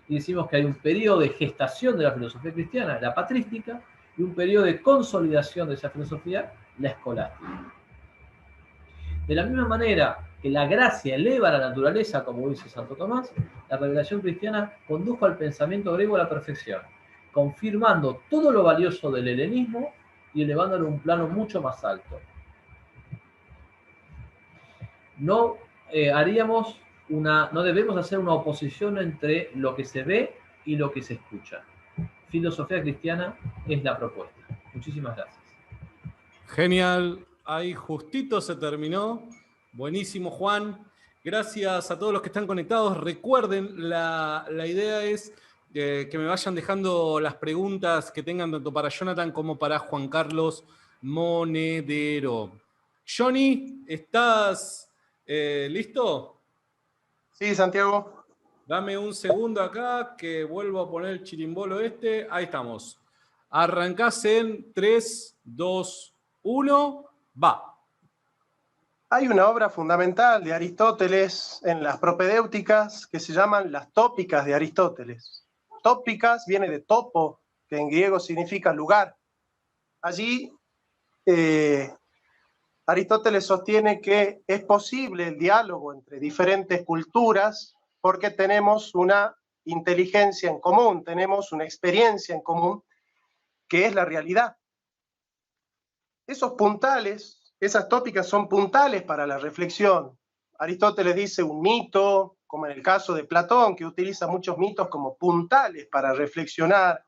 Y decimos que hay un periodo de gestación de la filosofía cristiana, la patrística, y un periodo de consolidación de esa filosofía, la escolástica. De la misma manera que la gracia eleva la naturaleza, como dice Santo Tomás, la revelación cristiana condujo al pensamiento griego a la perfección, confirmando todo lo valioso del helenismo y elevándolo a un plano mucho más alto. No debemos hacer una oposición entre lo que se ve y lo que se escucha. Filosofía cristiana es la propuesta. Muchísimas gracias. Genial. Ahí justito se terminó. Buenísimo, Juan. Gracias a todos los que están conectados. Recuerden, la idea es que me vayan dejando las preguntas que tengan tanto para Jonathan como para Juan Carlos Monedero. Johnny, ¿estás listo? Sí, Santiago. Dame un segundo acá que vuelvo a poner el chirimbolo este. Ahí estamos. Arrancás en 3, 2, 1, va. Hay una obra fundamental de Aristóteles en las propedéuticas que se llaman las tópicas de Aristóteles. Tópicas viene de topo, que en griego significa lugar. Allí Aristóteles sostiene que es posible el diálogo entre diferentes culturas porque tenemos una inteligencia en común, tenemos una experiencia en común, que es la realidad. Esos puntales, esas tópicas son puntales para la reflexión. Aristóteles dice un mito, como en el caso de Platón, que utiliza muchos mitos como puntales para reflexionar.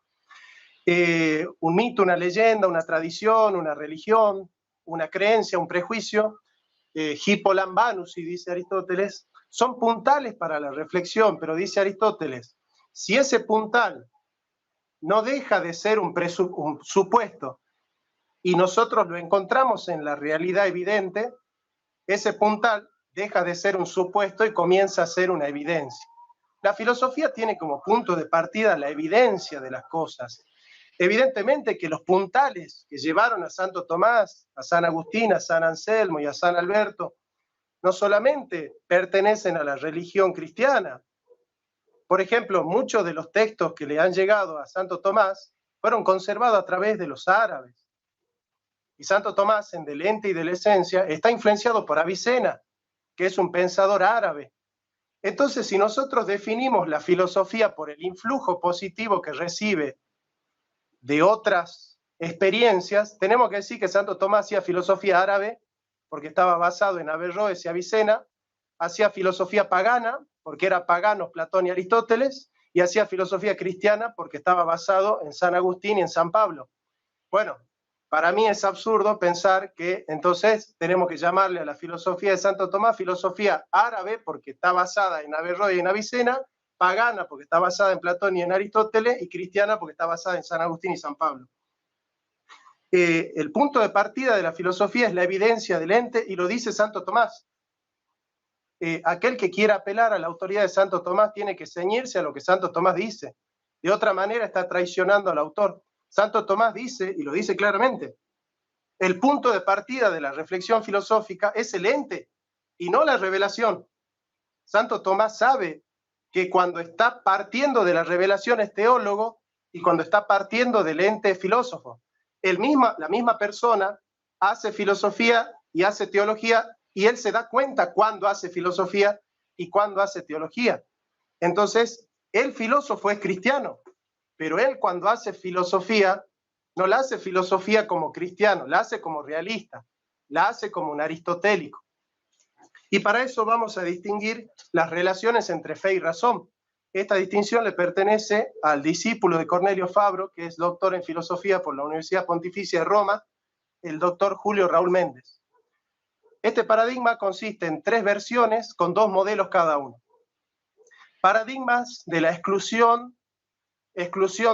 Un mito, una leyenda, una tradición, una religión, una creencia, un prejuicio, hipolambanusi, dice Aristóteles, son puntales para la reflexión, pero dice Aristóteles, si ese puntal no deja de ser un supuesto y nosotros lo encontramos en la realidad evidente, ese puntal deja de ser un supuesto y comienza a ser una evidencia. La filosofía tiene como punto de partida la evidencia de las cosas. Evidentemente que los puntales que llevaron a Santo Tomás, a San Agustín, a San Anselmo y a San Alberto, no solamente pertenecen a la religión cristiana. Por ejemplo, muchos de los textos que le han llegado a Santo Tomás fueron conservados a través de los árabes. Y Santo Tomás, en Del Ente y de la Esencia, está influenciado por Avicena, que es un pensador árabe. Entonces, si nosotros definimos la filosofía por el influjo positivo que recibe de otras experiencias, tenemos que decir que Santo Tomás hacía filosofía árabe porque estaba basado en Averroes y Avicena, hacía filosofía pagana porque era pagano Platón y Aristóteles, y hacía filosofía cristiana porque estaba basado en San Agustín y en San Pablo. Bueno, para mí es absurdo pensar que entonces tenemos que llamarle a la filosofía de Santo Tomás filosofía árabe porque está basada en Averroes y en Avicena, pagana porque está basada en Platón y en Aristóteles, y cristiana porque está basada en San Agustín y San Pablo. El punto de partida de la filosofía es la evidencia del ente, y lo dice Santo Tomás. Aquel que quiera apelar a la autoridad de Santo Tomás tiene que ceñirse a lo que Santo Tomás dice. De otra manera está traicionando al autor. Santo Tomás dice, y lo dice claramente, el punto de partida de la reflexión filosófica es el ente y no la revelación. Santo Tomás sabe que cuando está partiendo de la revelación es teólogo y cuando está partiendo del ente es filósofo. La misma persona hace filosofía y hace teología, y él se da cuenta cuando hace filosofía y cuando hace teología. Entonces, el filósofo es cristiano pero él cuando hace filosofía, no la hace filosofía como cristiano, la hace como realista, la hace como un aristotélico. Y para eso vamos a distinguir las relaciones entre fe y razón. Esta distinción le pertenece al discípulo de Cornelio Fabro, que es doctor en filosofía por la Universidad Pontificia de Roma, el doctor Julio Raúl Méndez. Este paradigma consiste en 3 versiones con 2 modelos cada uno. Paradigmas de la exclusión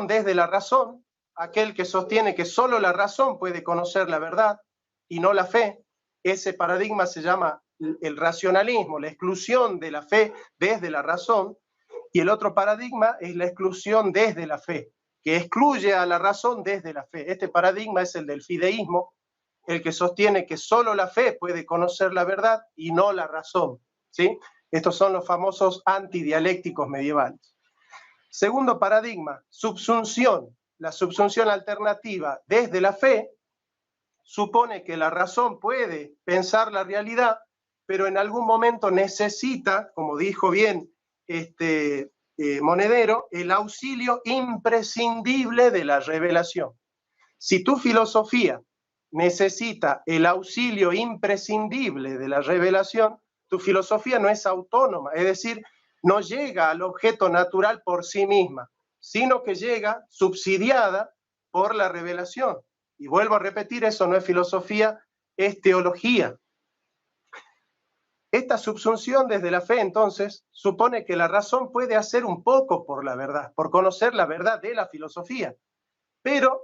desde la razón, aquel que sostiene que solo la razón puede conocer la verdad y no la fe. Ese paradigma se llama el racionalismo, la exclusión de la fe desde la razón. Y el otro paradigma es la exclusión desde la fe, que excluye a la razón desde la fe. Este paradigma es el del fideísmo, el que sostiene que solo la fe puede conocer la verdad y no la razón, ¿sí? Estos son los famosos antidialécticos medievales. Segundo paradigma, subsunción. La subsunción alternativa desde la fe supone que la razón puede pensar la realidad, pero en algún momento necesita, como dijo bien Monedero, el auxilio imprescindible de la revelación. Si tu filosofía necesita el auxilio imprescindible de la revelación, tu filosofía no es autónoma, es decir, no llega al objeto natural por sí misma, sino que llega subsidiada por la revelación. Y vuelvo a repetir, eso no es filosofía, es teología. Esta subsunción desde la fe, entonces, supone que la razón puede hacer un poco por la verdad, por conocer la verdad de la filosofía, pero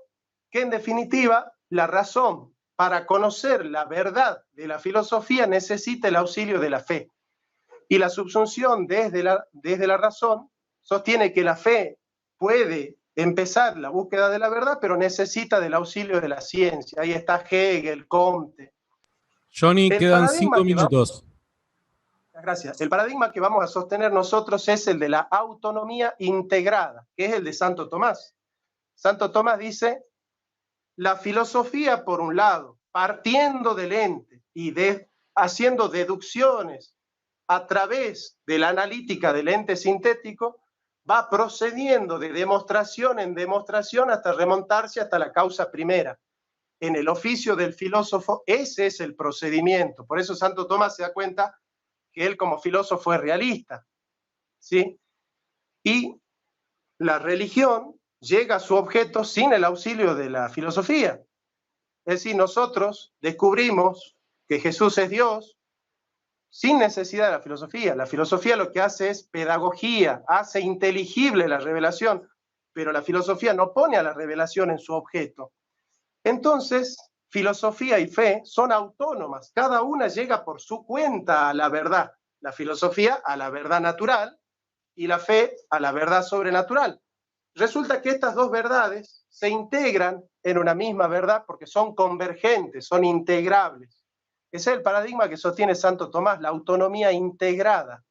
que en definitiva la razón para conocer la verdad de la filosofía necesita el auxilio de la fe. Y la subsunción desde la razón sostiene que la fe puede empezar la búsqueda de la verdad, pero necesita del auxilio de la ciencia. Ahí está Hegel, Comte. Johnny, quedan 5 minutos. Gracias. El paradigma que vamos a sostener nosotros es el de la autonomía integrada, que es el de Santo Tomás. Santo Tomás dice, la filosofía, por un lado, partiendo del ente y haciendo deducciones a través de la analítica del ente sintético, va procediendo de demostración en demostración hasta remontarse hasta la causa primera. En el oficio del filósofo, ese es el procedimiento. Por eso Santo Tomás se da cuenta que él como filósofo es realista, ¿sí? Y la religión llega a su objeto sin el auxilio de la filosofía. Es decir, nosotros descubrimos que Jesús es Dios sin necesidad de la filosofía. La filosofía lo que hace es pedagogía, hace inteligible la revelación, pero la filosofía no pone a la revelación en su objeto. Entonces, filosofía y fe son autónomas, cada una llega por su cuenta a la verdad. La filosofía a la verdad natural y la fe a la verdad sobrenatural. Resulta que estas dos verdades se integran en una misma verdad porque son convergentes, son integrables. Ese es el paradigma que sostiene Santo Tomás, la autonomía integrada.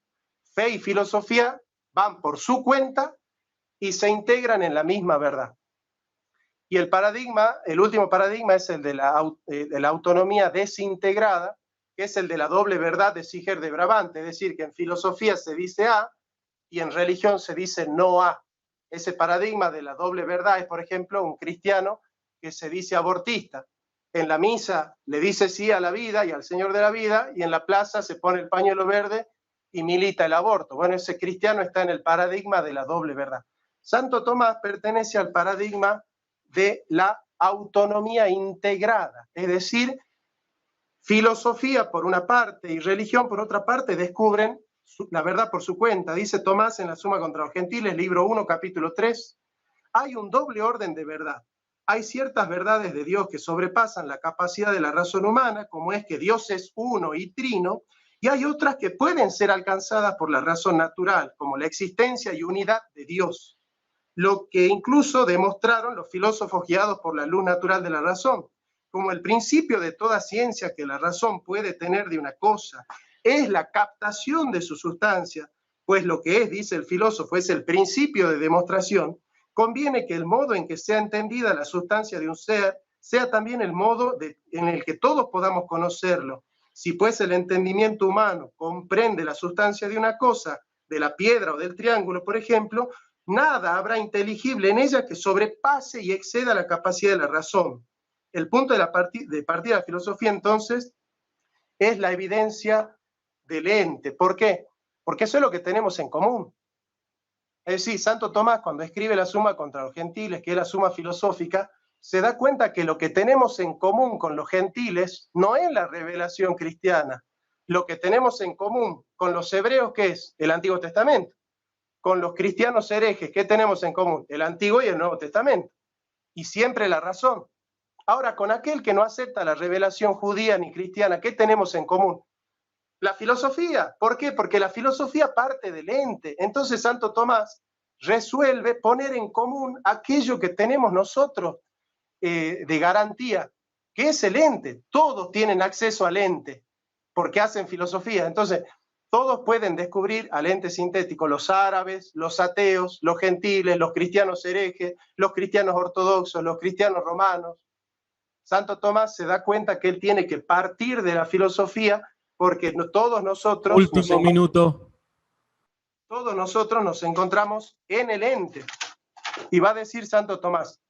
Fe y filosofía van por su cuenta y se integran en la misma verdad. Y el último paradigma es el de la autonomía desintegrada, que es el de la doble verdad de Siger de Brabante, es decir, que en filosofía se dice A y en religión se dice no A. Ese paradigma de la doble verdad es, por ejemplo, un cristiano que se dice abortista. En la misa le dice sí a la vida y al Señor de la vida, y en la plaza se pone el pañuelo verde y milita el aborto. Bueno, ese cristiano está en el paradigma de la doble verdad. Santo Tomás pertenece al paradigma de la autonomía integrada, es decir, filosofía por una parte y religión por otra parte descubren la verdad por su cuenta. Dice Tomás en la Suma contra los Gentiles, libro 1, capítulo 3, hay un doble orden de verdad. Hay ciertas verdades de Dios que sobrepasan la capacidad de la razón humana, como es que Dios es uno y trino, y hay otras que pueden ser alcanzadas por la razón natural, como la existencia y unidad de Dios, lo que incluso demostraron los filósofos guiados por la luz natural de la razón, como el principio de toda ciencia que la razón puede tener de una cosa es la captación de su sustancia, pues lo que es, dice el filósofo, es el principio de demostración, conviene que el modo en que sea entendida la sustancia de un ser sea también el modo en el que todos podamos conocerlo. Si pues el entendimiento humano comprende la sustancia de una cosa, de la piedra o del triángulo, por ejemplo, nada habrá inteligible en ella que sobrepase y exceda la capacidad de la razón. El punto de partida de la filosofía, entonces, es la evidencia del ente. ¿Por qué? Porque eso es lo que tenemos en común. Es decir, Santo Tomás, cuando escribe la Suma contra los Gentiles, que es la Suma filosófica, se da cuenta que lo que tenemos en común con los gentiles no es la revelación cristiana. Lo que tenemos en común con los hebreos, ¿qué es? El Antiguo Testamento. Con los cristianos herejes, ¿qué tenemos en común? El Antiguo y el Nuevo Testamento. Y siempre la razón. Ahora, con aquel que no acepta la revelación judía ni cristiana, ¿qué tenemos en común? La filosofía. ¿Por qué? Porque la filosofía parte del ente. Entonces Santo Tomás resuelve poner en común aquello que tenemos nosotros de garantía, que es el ente. Todos tienen acceso al ente porque hacen filosofía. Entonces, todos pueden descubrir al ente sintético, los árabes, los ateos, los gentiles, los cristianos herejes, los cristianos ortodoxos, los cristianos romanos. Santo Tomás se da cuenta que él tiene que partir de la filosofía porque todos nosotros... Último minuto. Todos nosotros nos encontramos en el ente. Y va a decir Santo Tomás,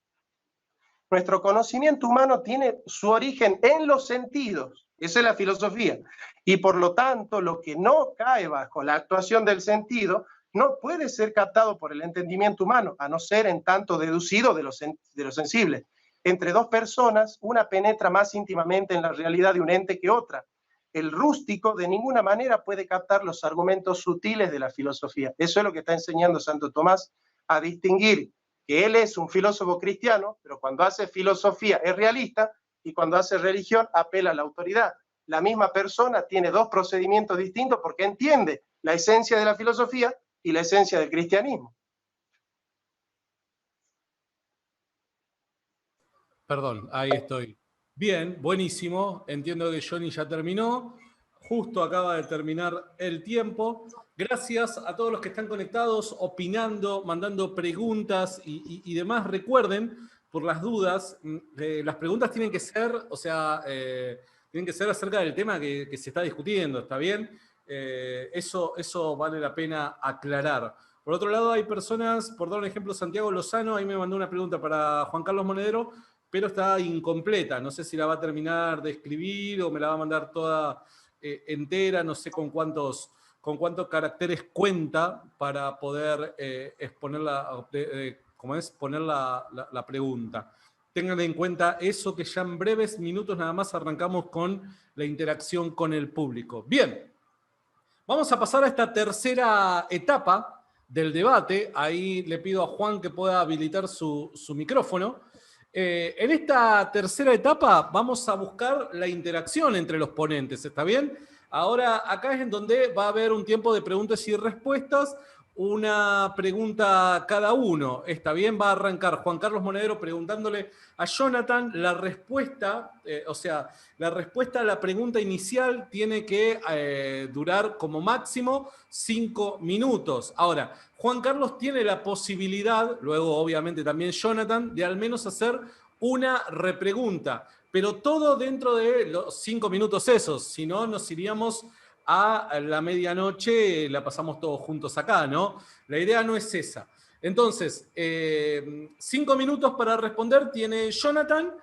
nuestro conocimiento humano tiene su origen en los sentidos. Esa es la filosofía. Y por lo tanto, lo que no cae bajo la actuación del sentido no puede ser captado por el entendimiento humano, a no ser en tanto deducido de lo sensible. Entre dos personas, una penetra más íntimamente en la realidad de un ente que otra. El rústico de ninguna manera puede captar los argumentos sutiles de la filosofía. Eso es lo que está enseñando Santo Tomás, a distinguir que él es un filósofo cristiano, pero cuando hace filosofía es realista y cuando hace religión apela a la autoridad. La misma persona tiene dos procedimientos distintos porque entiende la esencia de la filosofía y la esencia del cristianismo. Perdón, ahí estoy. Bien, buenísimo. Entiendo que Johnny ya terminó. Justo acaba de terminar el tiempo. Gracias a todos los que están conectados, opinando, mandando preguntas y demás. Recuerden, por las dudas, las preguntas tienen que ser, tienen que ser acerca del tema que se está discutiendo, ¿está bien? Eso vale la pena aclarar. Por otro lado, hay personas, por dar un ejemplo, Santiago Lozano, ahí me mandó una pregunta para Juan Carlos Monedero, pero está incompleta. No sé si la va a terminar de escribir o me la va a mandar toda entera, no sé con cuántos caracteres cuenta para poder exponer poner la pregunta. Tengan en cuenta eso, que ya en breves minutos nada más arrancamos con la interacción con el público. Bien, vamos a pasar a esta tercera etapa del debate. Ahí le pido a Juan que pueda habilitar su micrófono. En esta tercera etapa vamos a buscar la interacción entre los ponentes, ¿está bien? Ahora, acá es en donde va a haber un tiempo de preguntas y respuestas, una pregunta cada uno, ¿está bien? Va a arrancar Juan Carlos Monedero preguntándole a Jonathan la respuesta, la respuesta a la pregunta inicial tiene que durar como máximo 5 minutos. Ahora, Juan Carlos tiene la posibilidad, luego obviamente también Jonathan, de al menos hacer una repregunta, pero todo dentro de los 5 minutos esos, si no nos iríamos a la medianoche, la pasamos todos juntos acá, ¿no? La idea no es esa. Entonces, 5 minutos para responder tiene Jonathan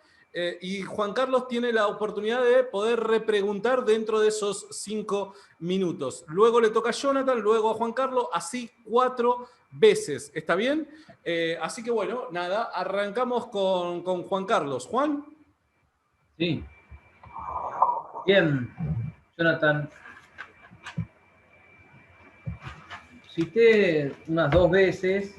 y Juan Carlos tiene la oportunidad de poder repreguntar dentro de esos 5 minutos. Luego le toca a Jonathan, luego a Juan Carlos, así 4 veces. ¿Está bien? Así que bueno, nada, arrancamos con Juan Carlos. ¿Juan? Sí. Bien, Jonathan. Cité unas 2 veces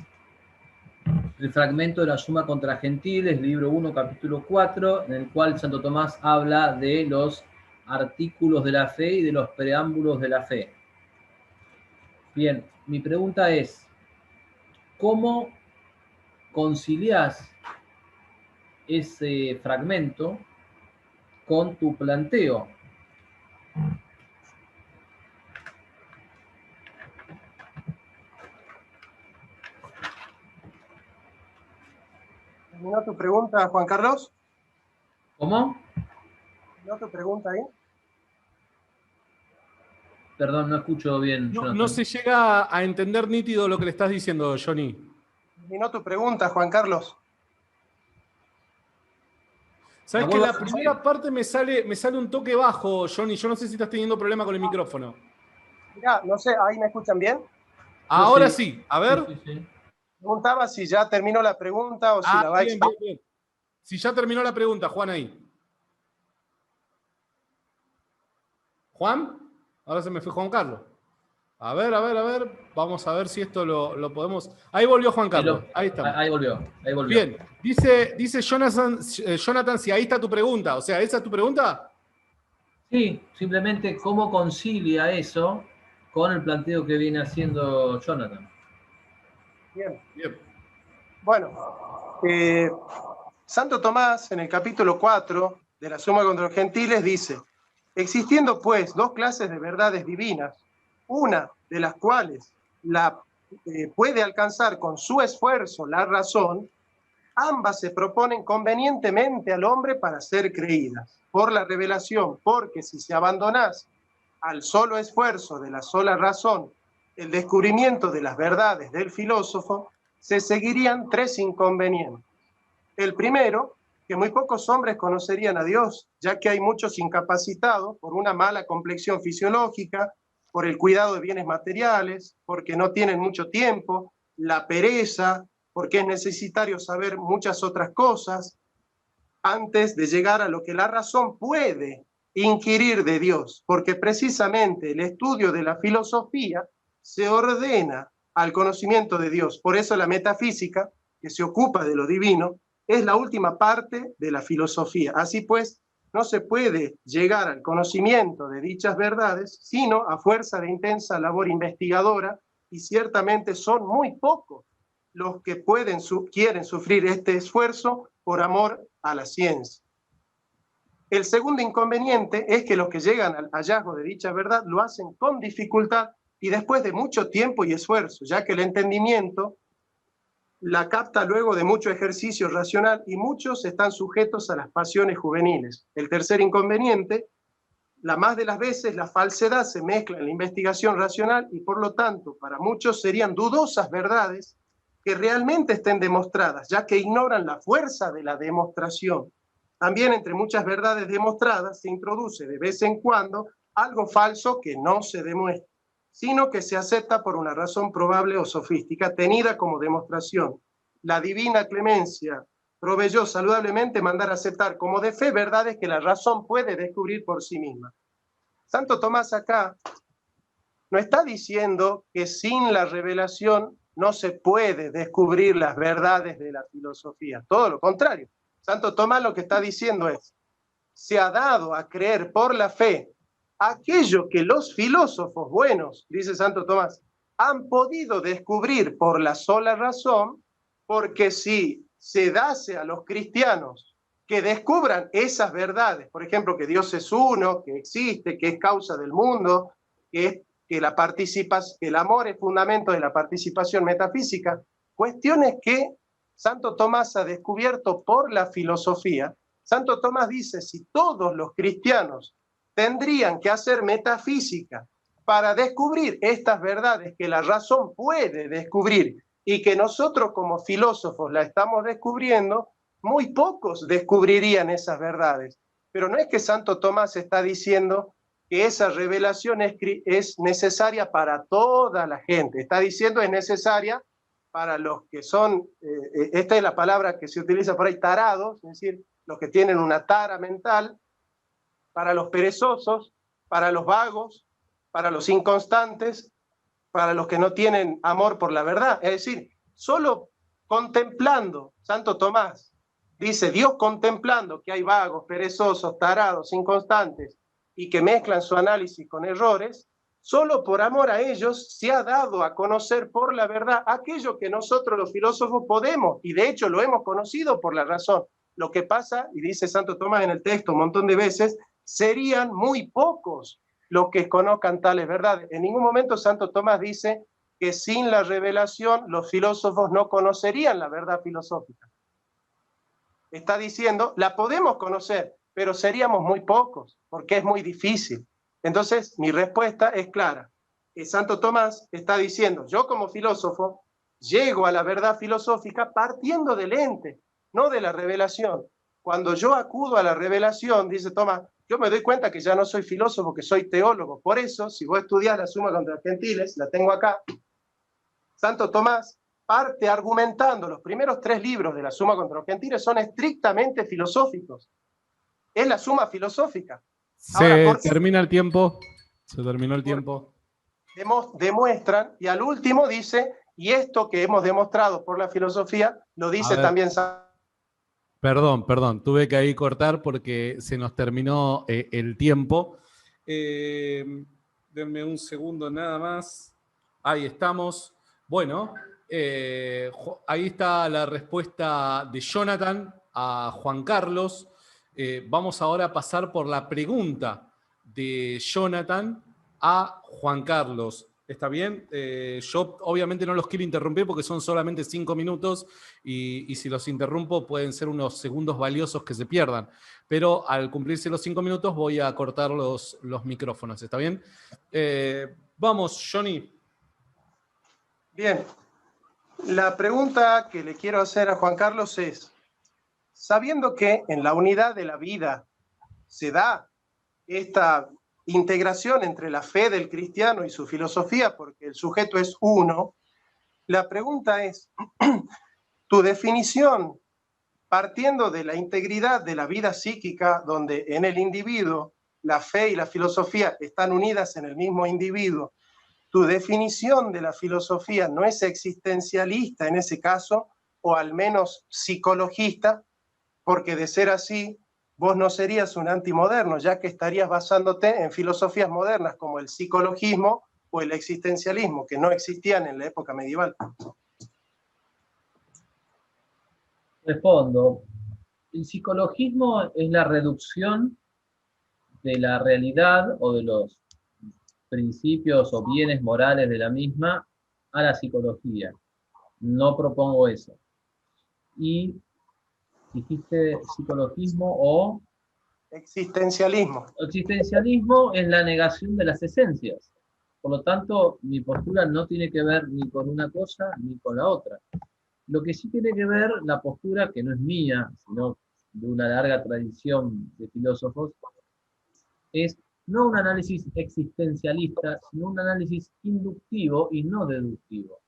el fragmento de la Suma contra Gentiles, libro 1, capítulo 4, en el cual Santo Tomás habla de los artículos de la fe y de los preámbulos de la fe. Bien, mi pregunta es, ¿cómo conciliás ese fragmento con tu planteo? ¿Terminó tu pregunta, Juan Carlos? ¿Cómo? ¿Terminó tu pregunta ahí? Perdón, no escucho bien. No se llega a entender nítido lo que le estás diciendo, Johnny. Terminó tu pregunta, Juan Carlos. Sabes que la primera parte me sale un toque bajo, Johnny. Yo no sé si estás teniendo problema con el micrófono. Mirá, no sé, ¿ahí me escuchan bien? Ahora sí, a ver. Sí. Preguntaba si ya terminó la pregunta o si la va a bien. Si ya terminó la pregunta, Juan, ahí. ¿Juan? Ahora se me fue Juan Carlos. A ver. Vamos a ver si esto lo podemos... Ahí volvió Juan Carlos. Ahí está. Ahí volvió. Bien. Dice Jonathan, si ahí está tu pregunta. O sea, ¿esa es tu pregunta? Sí, simplemente cómo concilia eso con el planteo que viene haciendo Jonathan. Bien. Bueno, Santo Tomás, en el capítulo 4 de la Suma contra los Gentiles, dice: existiendo pues dos clases de verdades divinas, una de las cuales puede alcanzar con su esfuerzo la razón, ambas se proponen convenientemente al hombre para ser creídas por la revelación, porque si se abandonase al solo esfuerzo de la sola razón el descubrimiento de las verdades del filósofo, se seguirían tres inconvenientes. El primero, que muy pocos hombres conocerían a Dios, ya que hay muchos incapacitados por una mala complexión fisiológica, por el cuidado de bienes materiales, porque no tienen mucho tiempo, la pereza, porque es necesario saber muchas otras cosas antes de llegar a lo que la razón puede inquirir de Dios, porque precisamente el estudio de la filosofía se ordena al conocimiento de Dios. Por eso la metafísica, que se ocupa de lo divino, es la última parte de la filosofía. Así pues, no se puede llegar al conocimiento de dichas verdades, sino a fuerza de intensa labor investigadora, y ciertamente son muy pocos los que quieren sufrir este esfuerzo por amor a la ciencia. El segundo inconveniente es que los que llegan al hallazgo de dicha verdad lo hacen con dificultad y después de mucho tiempo y esfuerzo, ya que el entendimiento la capta luego de mucho ejercicio racional y muchos están sujetos a las pasiones juveniles. El tercer inconveniente, la más de las veces la falsedad se mezcla en la investigación racional y por lo tanto para muchos serían dudosas verdades que realmente estén demostradas, ya que ignoran la fuerza de la demostración. También entre muchas verdades demostradas se introduce de vez en cuando algo falso que no se demuestra, sino que se acepta por una razón probable o sofística, tenida como demostración. La divina clemencia proveyó saludablemente mandar a aceptar como de fe verdades que la razón puede descubrir por sí misma. Santo Tomás acá no está diciendo que sin la revelación no se puede descubrir las verdades de la filosofía. Todo lo contrario. Santo Tomás lo que está diciendo es: se ha dado a creer por la fe aquello que los filósofos buenos, dice Santo Tomás, han podido descubrir por la sola razón, porque si se dase a los cristianos que descubran esas verdades, por ejemplo, que Dios es uno, que existe, que es causa del mundo, que el amor es fundamento de la participación metafísica, cuestiones que Santo Tomás ha descubierto por la filosofía. Santo Tomás dice: si todos los cristianos tendrían que hacer metafísica para descubrir estas verdades que la razón puede descubrir y que nosotros como filósofos la estamos descubriendo, muy pocos descubrirían esas verdades. Pero no es que Santo Tomás está diciendo que esa revelación es necesaria para toda la gente. Está diciendo es necesaria para los que son, esta es la palabra que se utiliza por ahí, tarados, es decir, los que tienen una tara mental, para los perezosos, para los vagos, para los inconstantes, para los que no tienen amor por la verdad. Es decir, solo contemplando, Santo Tomás dice, Dios contemplando que hay vagos, perezosos, tarados, inconstantes, y que mezclan su análisis con errores, solo por amor a ellos se ha dado a conocer por la verdad aquello que nosotros los filósofos podemos, y de hecho lo hemos conocido por la razón. Lo que pasa, y dice Santo Tomás en el texto un montón de veces, serían muy pocos los que conozcan tales verdades. En ningún momento Santo Tomás dice que sin la revelación los filósofos no conocerían la verdad filosófica. Está diciendo, la podemos conocer, pero seríamos muy pocos, porque es muy difícil. Entonces, mi respuesta es clara. Santo Tomás está diciendo, yo como filósofo llego a la verdad filosófica partiendo del ente, no de la revelación. Cuando yo acudo a la revelación, dice Tomás, yo me doy cuenta que ya no soy filósofo, que soy teólogo. Por eso, si vos estudiás la Suma contra los Gentiles, la tengo acá, Santo Tomás parte argumentando, los primeros 3 libros de la Suma contra los Gentiles son estrictamente filosóficos. Es la suma filosófica. Ahora, termina el tiempo. Se terminó el tiempo. Demuestran, y al último dice, y esto que hemos demostrado por la filosofía, lo dice también San... Perdón, tuve que ahí cortar porque se nos terminó el tiempo. Denme un segundo nada más. Ahí estamos. Bueno, ahí está la respuesta de Jonathan a Juan Carlos. Vamos ahora a pasar por la pregunta de Jonathan a Juan Carlos. ¿Está bien? Yo obviamente no los quiero interrumpir porque son solamente 5 minutos y si los interrumpo pueden ser unos segundos valiosos que se pierdan. Pero al cumplirse los 5 minutos voy a cortar los micrófonos. ¿Está bien? Vamos, Johnny. Bien. La pregunta que le quiero hacer a Juan Carlos es, sabiendo que en la unidad de la vida se da esta integración entre la fe del cristiano y su filosofía, porque el sujeto es uno, la pregunta es, tu definición, partiendo de la integridad de la vida psíquica, donde en el individuo la fe y la filosofía están unidas en el mismo individuo, tu definición de la filosofía no es existencialista en ese caso, o al menos psicologista, porque de ser así, vos no serías un antimoderno, ya que estarías basándote en filosofías modernas como el psicologismo o el existencialismo, que no existían en la época medieval. Respondo. El psicologismo es la reducción de la realidad o de los principios o bienes morales de la misma a la psicología. No propongo eso. Y dijiste psicologismo o... Existencialismo. Existencialismo es la negación de las esencias. Por lo tanto, mi postura no tiene que ver ni con una cosa ni con la otra. Lo que sí tiene que ver la postura, que no es mía, sino de una larga tradición de filósofos, es no un análisis existencialista, sino un análisis inductivo y no deductivo.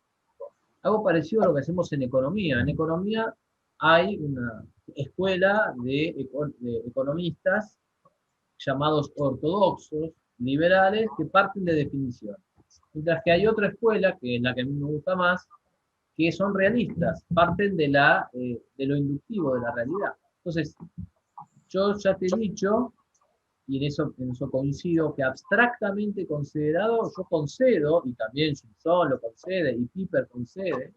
Algo parecido a lo que hacemos en economía. En economía hay una escuela de economistas llamados ortodoxos, liberales, que parten de definiciones. Mientras que hay otra escuela, que es la que a mí me gusta más, que son realistas, parten de lo inductivo, de la realidad. Entonces, yo ya te he dicho, y en eso coincido, que abstractamente considerado, yo concedo, y también Gilson lo concede, y Piper concede,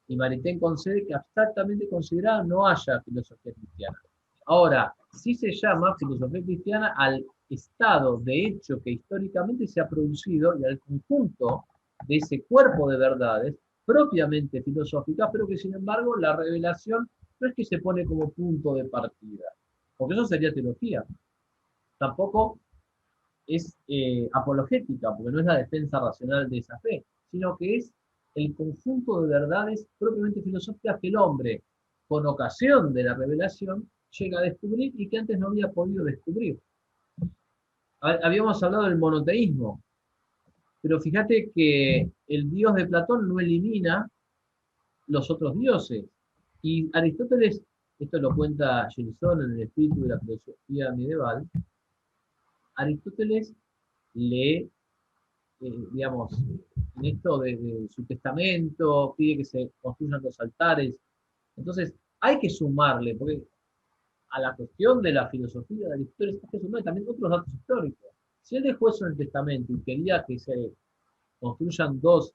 y Maritain concede, que abstractamente considerado no haya filosofía cristiana. Ahora, sí se llama filosofía cristiana al estado de hecho que históricamente se ha producido y al conjunto de ese cuerpo de verdades propiamente filosóficas, pero que sin embargo la revelación no es que se pone como punto de partida, porque eso sería teología. Tampoco es apologética, porque no es la defensa racional de esa fe, sino que es el conjunto de verdades propiamente filosóficas que el hombre, con ocasión de la revelación, llega a descubrir y que antes no había podido descubrir. Habíamos hablado del monoteísmo, pero fíjate que el dios de Platón no elimina los otros dioses. Y Aristóteles, esto lo cuenta Gilson en el espíritu de la filosofía medieval, Aristóteles digamos, en esto de su testamento, pide que se construyan los altares. Entonces, hay que sumarle, porque a la cuestión de la filosofía de Aristóteles hay que sumarle también otros datos históricos. Si él dejó eso en el testamento y quería que se construyan dos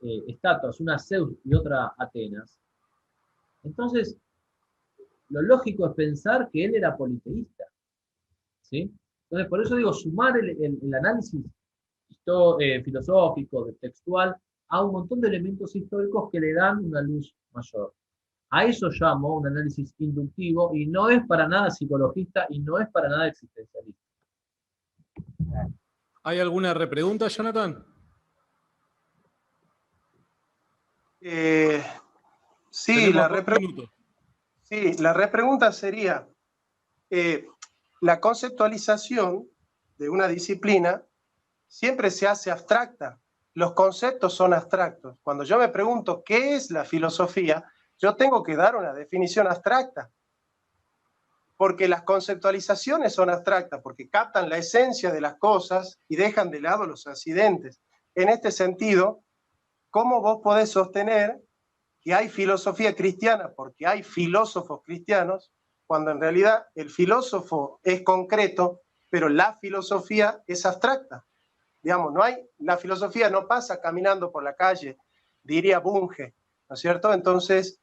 estatuas, una Zeus y otra Atenas, entonces lo lógico es pensar que él era politeísta. ¿Sí? Entonces, por eso digo, sumar el análisis filosófico, textual, a un montón de elementos históricos que le dan una luz mayor. A eso llamo un análisis inductivo y no es para nada psicologista y no es para nada existencialista. ¿Hay alguna repregunta, Jonathan? Sí, la repregunta sería, la conceptualización de una disciplina siempre se hace abstracta. Los conceptos son abstractos. Cuando yo me pregunto qué es la filosofía, yo tengo que dar una definición abstracta. Porque las conceptualizaciones son abstractas, porque captan la esencia de las cosas y dejan de lado los accidentes. En este sentido, ¿cómo vos podés sostener que hay filosofía cristiana porque hay filósofos cristianos, cuando en realidad el filósofo es concreto, pero la filosofía es abstracta? Digamos, la filosofía no pasa caminando por la calle, diría Bunge, ¿no es cierto? Entonces,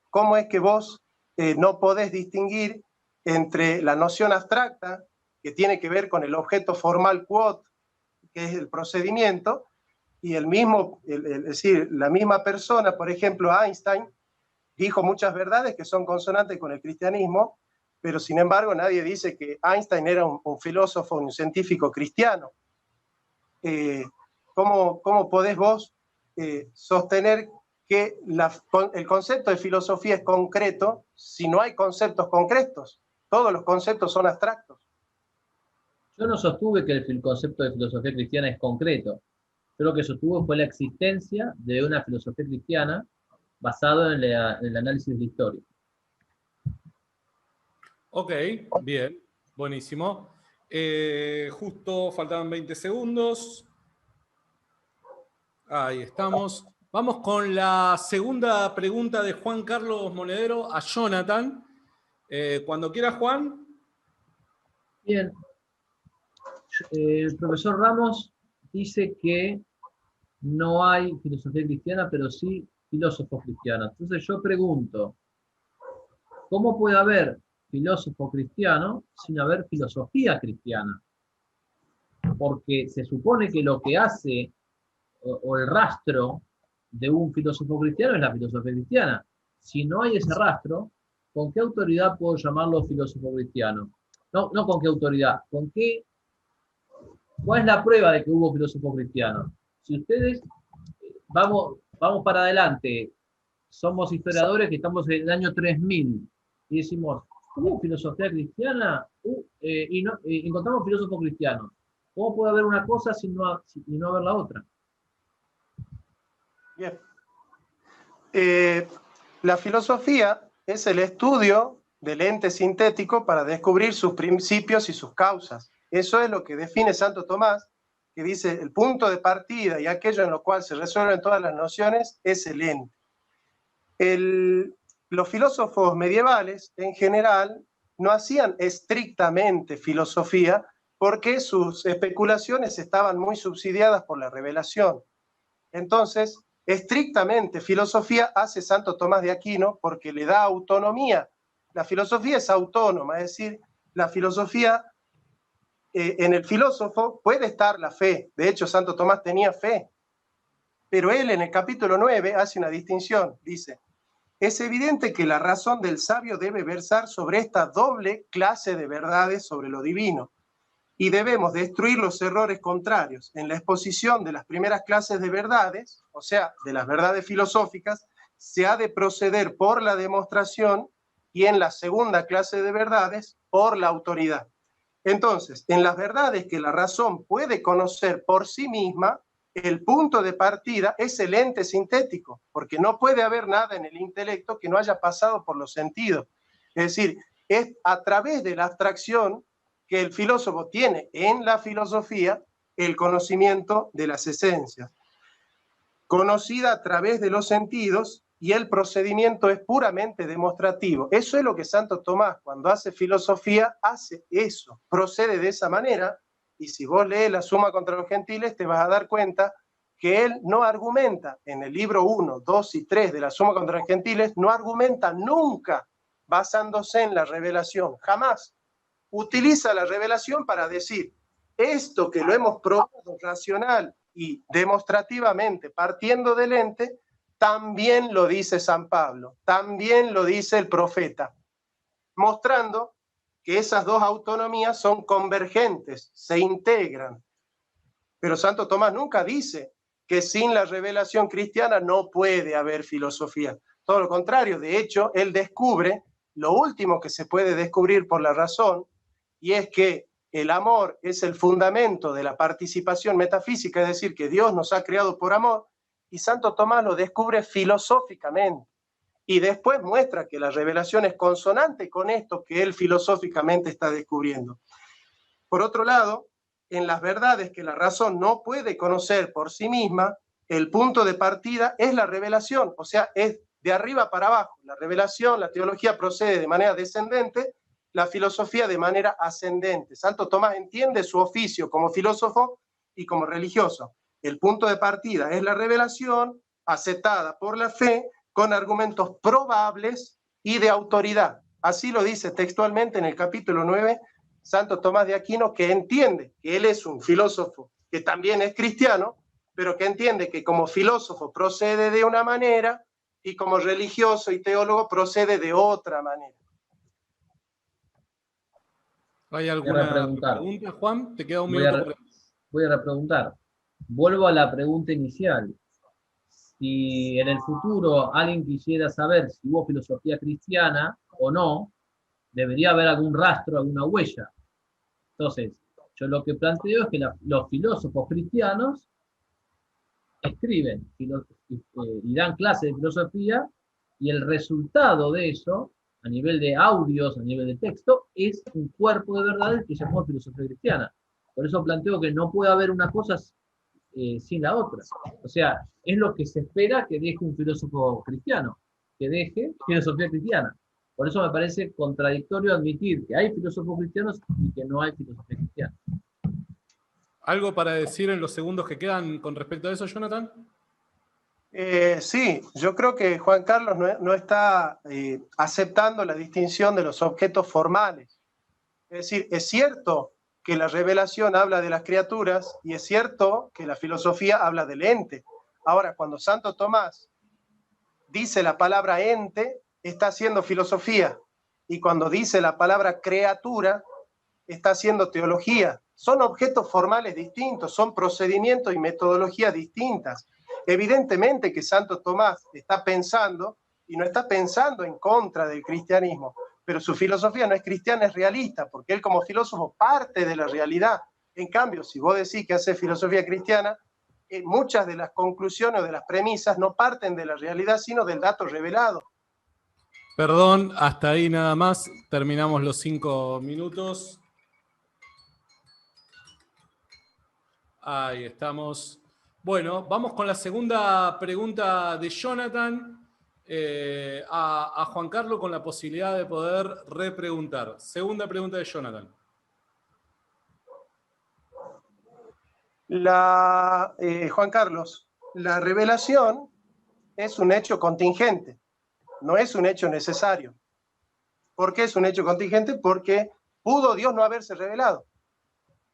¿cómo es que vos no podés distinguir entre la noción abstracta, que tiene que ver con el objeto formal quod, que es el procedimiento, y es decir, la misma persona, por ejemplo, Einstein, dijo muchas verdades que son consonantes con el cristianismo, pero sin embargo nadie dice que Einstein era un filósofo, un científico cristiano. ¿Cómo podés vos sostener que el concepto de filosofía es concreto si no hay conceptos concretos? Todos los conceptos son abstractos. Yo no sostuve que el concepto de filosofía cristiana es concreto. Yo lo que sostuvo fue la existencia de una filosofía cristiana basada en el análisis de la historia. Ok, bien, buenísimo. Justo faltaban 20 segundos. Ahí estamos. Vamos con la segunda pregunta de Juan Carlos Monedero a Jonathan. Cuando quiera, Juan. Bien. El profesor Ramos dice que no hay filosofía cristiana, pero sí filósofos cristianos. Entonces yo pregunto, ¿cómo puede haber filósofo cristiano sin haber filosofía cristiana? Porque se supone que lo que hace o el rastro de un filósofo cristiano es la filosofía cristiana. Si no hay ese rastro, ¿con qué autoridad puedo llamarlo filósofo cristiano? No con qué autoridad, ¿cuál es la prueba de que hubo filósofos cristianos? Si ustedes, vamos para adelante, somos historiadores que estamos en el año 3000 y decimos, ¿hubo filosofía cristiana? Encontramos filósofos cristianos. ¿Cómo puede haber una cosa y no haber la otra? Bien. La filosofía es el estudio del ente sintético para descubrir sus principios y sus causas. Eso es lo que define Santo Tomás, que dice el punto de partida y aquello en lo cual se resuelven todas las nociones es el ente. Los filósofos medievales, en general, no hacían estrictamente filosofía porque sus especulaciones estaban muy subsidiadas por la revelación. Entonces, estrictamente filosofía hace Santo Tomás de Aquino porque le da autonomía. La filosofía es autónoma, es decir, la filosofía, en el filósofo puede estar la fe. De hecho, Santo Tomás tenía fe. Pero él en el capítulo 9 hace una distinción. Dice, es evidente que la razón del sabio debe versar sobre esta doble clase de verdades sobre lo divino. Y debemos destruir los errores contrarios. En la exposición de las primeras clases de verdades, o sea, de las verdades filosóficas, se ha de proceder por la demostración y en la segunda clase de verdades, por la autoridad. Entonces, en las verdades que la razón puede conocer por sí misma, el punto de partida es el ente sintético, porque no puede haber nada en el intelecto que no haya pasado por los sentidos. Es decir, es a través de la abstracción que el filósofo tiene en la filosofía el conocimiento de las esencias, conocida a través de los sentidos, y el procedimiento es puramente demostrativo. Eso es lo que Santo Tomás, cuando hace filosofía, hace eso, procede de esa manera, y si vos lees la Suma contra los Gentiles, te vas a dar cuenta que él no argumenta en el libro 1, 2 y 3 de la Suma contra los Gentiles, no argumenta nunca basándose en la revelación, jamás. Utiliza la revelación para decir, esto que lo hemos probado racional y demostrativamente partiendo del ente, también lo dice San Pablo, también lo dice el profeta, mostrando que esas dos autonomías son convergentes, se integran. Pero Santo Tomás nunca dice que sin la revelación cristiana no puede haber filosofía. Todo lo contrario, de hecho, él descubre lo último que se puede descubrir por la razón, y es que el amor es el fundamento de la participación metafísica, es decir, que Dios nos ha creado por amor, y Santo Tomás lo descubre filosóficamente. Y después muestra que la revelación es consonante con esto que él filosóficamente está descubriendo. Por otro lado, en las verdades que la razón no puede conocer por sí misma, el punto de partida es la revelación, o sea, es de arriba para abajo. La revelación, la teología procede de manera descendente, la filosofía de manera ascendente. Santo Tomás entiende su oficio como filósofo y como religioso. El punto de partida es la revelación, aceptada por la fe, con argumentos probables y de autoridad. Así lo dice textualmente en el capítulo 9 Santo Tomás de Aquino, que entiende que él es un filósofo que también es cristiano, pero que entiende que como filósofo procede de una manera y como religioso y teólogo procede de otra manera. ¿Hay alguna pregunta, Juan? Te queda un minuto. Voy a repreguntar. Vuelvo a la pregunta inicial. Si en el futuro alguien quisiera saber si hubo filosofía cristiana o no, debería haber algún rastro, alguna huella. Entonces, yo lo que planteo es que los filósofos cristianos escriben y dan clases de filosofía, y el resultado de eso, a nivel de audios, a nivel de texto, es un cuerpo de verdades que se llama filosofía cristiana. Por eso planteo que no puede haber una cosa sin la otra. O sea, es lo que se espera que deje un filósofo cristiano, que deje filosofía cristiana. Por eso me parece contradictorio admitir que hay filósofos cristianos y que no hay filosofía cristiana. ¿Algo para decir en los segundos que quedan con respecto a eso, Jonathan? Sí, yo creo que Juan Carlos no está aceptando la distinción de los objetos formales. Es decir, es cierto que la revelación habla de las criaturas y es cierto que la filosofía habla del ente. Ahora, cuando Santo Tomás dice la palabra ente, está haciendo filosofía, y cuando dice la palabra criatura, está haciendo teología. Son objetos formales distintos, son procedimientos y metodologías distintas. Evidentemente que Santo Tomás está pensando, y no está pensando en contra del cristianismo, pero su filosofía no es cristiana, es realista, porque él como filósofo parte de la realidad. En cambio, si vos decís que hace filosofía cristiana, muchas de las conclusiones o de las premisas no parten de la realidad, sino del dato revelado. Perdón, hasta ahí nada más. Terminamos los 5 minutos. Ahí estamos. Bueno, vamos con la segunda pregunta de Jonathan. A Juan Carlos con la posibilidad de poder repreguntar. Segunda pregunta de Jonathan. Juan Carlos, la revelación es un hecho contingente, no es un hecho necesario. ¿Por qué es un hecho contingente? Porque pudo Dios no haberse revelado.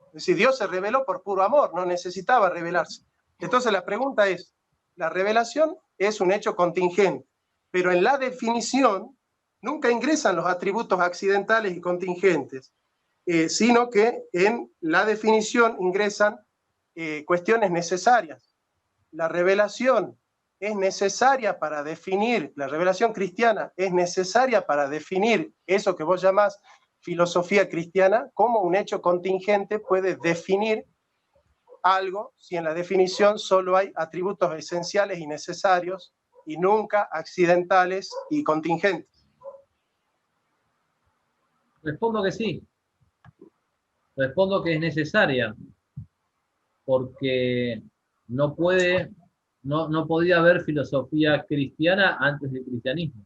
Es decir, Dios se reveló por puro amor, no necesitaba revelarse. Entonces la pregunta es, la revelación es un hecho contingente, pero en la definición nunca ingresan los atributos accidentales y contingentes, sino que en la definición ingresan cuestiones necesarias. La revelación es necesaria para definir, la revelación cristiana es necesaria para definir eso que vos llamás filosofía cristiana, como un hecho contingente puede definir algo si en la definición solo hay atributos esenciales y necesarios y nunca accidentales y contingentes. Respondo que sí. Respondo que es necesaria, porque no podía haber filosofía cristiana antes del cristianismo,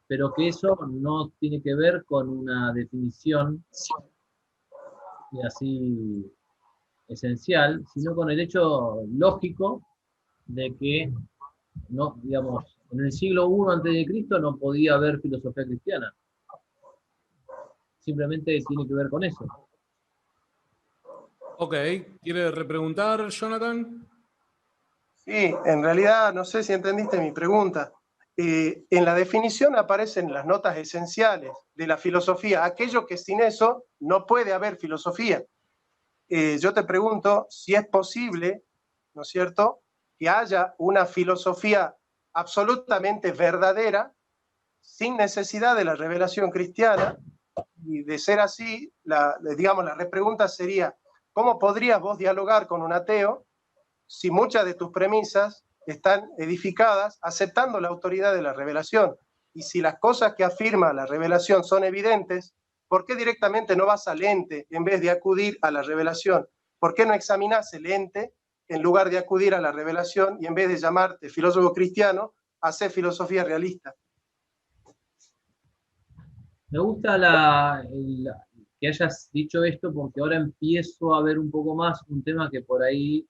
pero que eso no tiene que ver con una definición así esencial, sino con el hecho lógico de que no, digamos, en el siglo I a.C. no podía haber filosofía cristiana. Simplemente tiene que ver con eso. Ok, ¿quiere repreguntar, Jonathan? Sí, en realidad no sé si entendiste mi pregunta. En la definición aparecen las notas esenciales de la filosofía, aquello que sin eso no puede haber filosofía. Yo te pregunto si es posible, ¿no es cierto?, que haya una filosofía absolutamente verdadera, sin necesidad de la revelación cristiana, y de ser así, digamos, la repregunta sería, ¿cómo podrías vos dialogar con un ateo si muchas de tus premisas están edificadas aceptando la autoridad de la revelación? Y si las cosas que afirma la revelación son evidentes, ¿por qué directamente no vas al ente en vez de acudir a la revelación? ¿Por qué no examinas el ente en lugar de acudir a la revelación y en vez de llamarte filósofo cristiano, hacer filosofía realista? Me gusta que hayas dicho esto porque ahora empiezo a ver un poco más un tema que por ahí